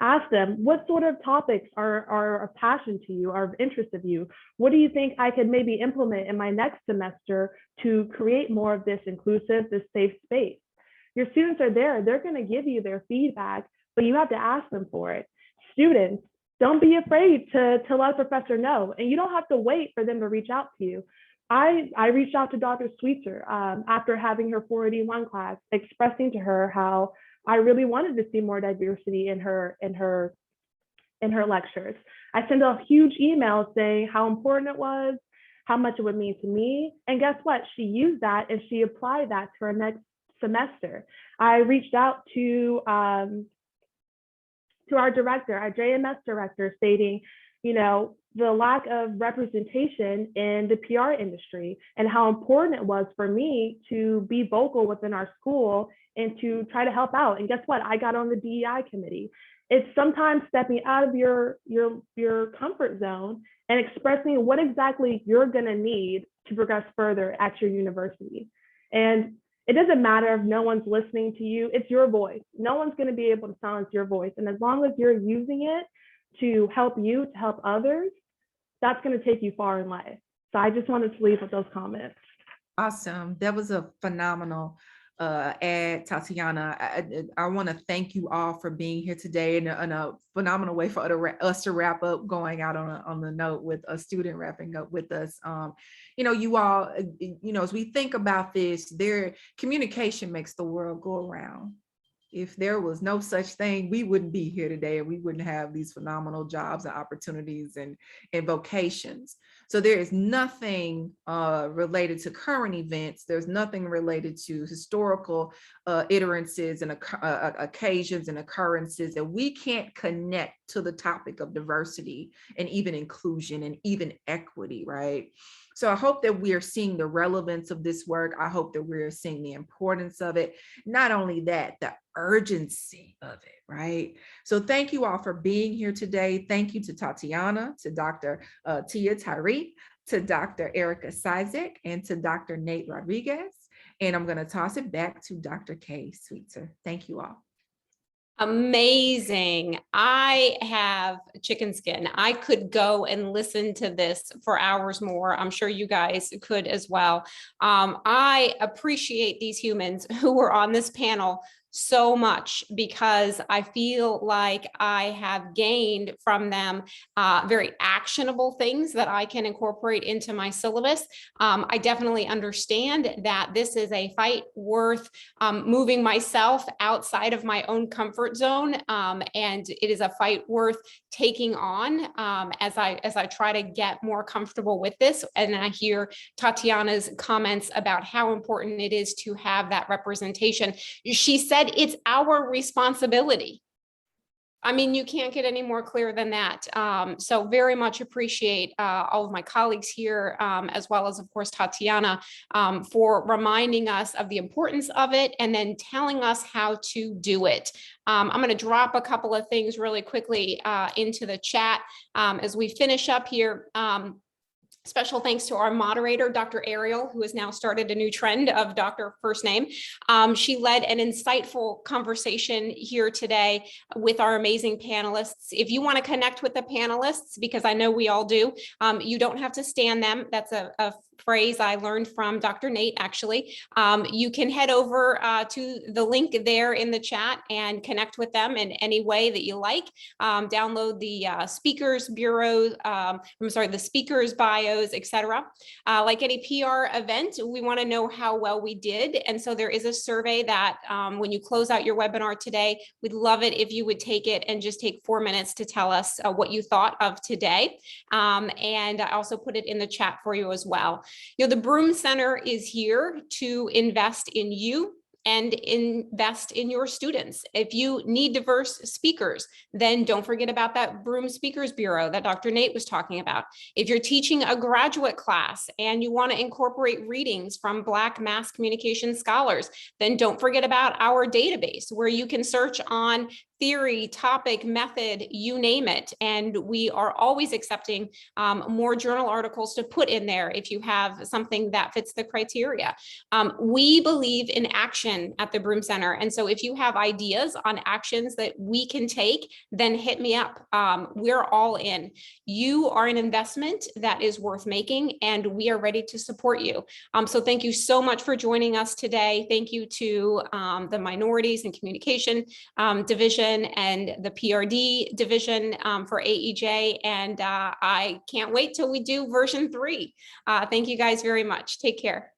Ask them, what sort of topics are of passion to you, are of interest of you? What do you think I could maybe implement in my next semester to create more of this inclusive, this safe space? Your students are there, they're going to give you their feedback, but you have to ask them for it. Students, don't be afraid to let a professor know, and you don't have to wait for them to reach out to you. I reached out to Dr. Sweetser after having her 481 class, expressing to her how I really wanted to see more diversity in her lectures. I sent a huge email saying how important it was, how much it would mean to me, and guess what? She used that and she applied that to her next semester. I reached out to our director, our JMS director, stating, you know, the lack of representation in the PR industry and how important it was for me to be vocal within our school and to try to help out. And guess what? I got on the DEI committee. It's sometimes stepping out of your comfort zone and expressing what exactly you're going to need to progress further at your university. And it doesn't matter if no one's listening to you, it's your voice. No one's going to be able to silence your voice. And as long as you're using it to help you, to help others, that's going to take you far in life. So I just wanted to leave with those comments. Awesome. That was a phenomenal ad, Totyana. I want to thank you all for being here today in a phenomenal way for us to wrap up, going out on the note with a student wrapping up with us. You know, you all, you know, as we think about this, communication makes the world go around. If there was no such thing, we wouldn't be here today, and we wouldn't have these phenomenal jobs and opportunities and vocations. So there is nothing related to current events. There's nothing related to historical iterances and occasions and occurrences that we can't connect to the topic of diversity and even inclusion and even equity, right? So I hope that we are seeing the relevance of this work. I hope that we're seeing the importance of it. Not only that, the urgency of it, right? So thank you all for being here today. Thank you to Totyana, to Dr. Tia Tyree, to Dr. Erica Ciszek, and to Dr. Nate Rodriguez. And I'm going to toss it back to Dr. K. Sweetser. Thank you all. Amazing. I have chicken skin. I could go and listen to this for hours more. I'm sure you guys could as well. I appreciate these humans who were on this panel so much, because I feel like I have gained from them very actionable things that I can incorporate into my syllabus. I definitely understand that this is a fight worth moving myself outside of my own comfort zone, and it is a fight worth taking on as I try to get more comfortable with this. And I hear Totyana's comments about how important it is to have that representation. She said it's our responsibility. I mean, you can't get any more clear than that. So very much appreciate all of my colleagues here, as well as, of course, Totyana, for reminding us of the importance of it and then telling us how to do it. I'm going to drop a couple of things really quickly into the chat as we finish up here. Special thanks to our moderator, Dr. Ariel, who has now started a new trend of Dr. First Name. She led an insightful conversation here today with our amazing panelists. If you want to connect with the panelists, because I know we all do, you don't have to stand them. That's a phrase I learned from Dr. Nate, actually. You can head over to the link there in the chat and connect with them in any way that you like. Download the speakers bureau, the speakers bios, etc. Like any PR event, we want to know how well we did. And so there is a survey that when you close out your webinar today, we'd love it if you would take it and just take 4 minutes to tell us what you thought of today. And I also put it in the chat for you as well. You know, the Broom Center is here to invest in you and invest in your students. If you need diverse speakers, then don't forget about that Broom Speakers Bureau that Dr. Nate was talking about. If you're teaching a graduate class and you want to incorporate readings from Black mass communication scholars, then don't forget about our database where you can search on theory, topic, method, you name it. And we are always accepting more journal articles to put in there if you have something that fits the criteria. We believe in action at the Broom Center. And so if you have ideas on actions that we can take, then hit me up. We're all in. You are an investment that is worth making, and we are ready to support you. So thank you so much for joining us today. Thank you to the Minorities and Communication Division and the PRD division for AEJ. And I can't wait till we do version 3. Thank you guys very much. Take care.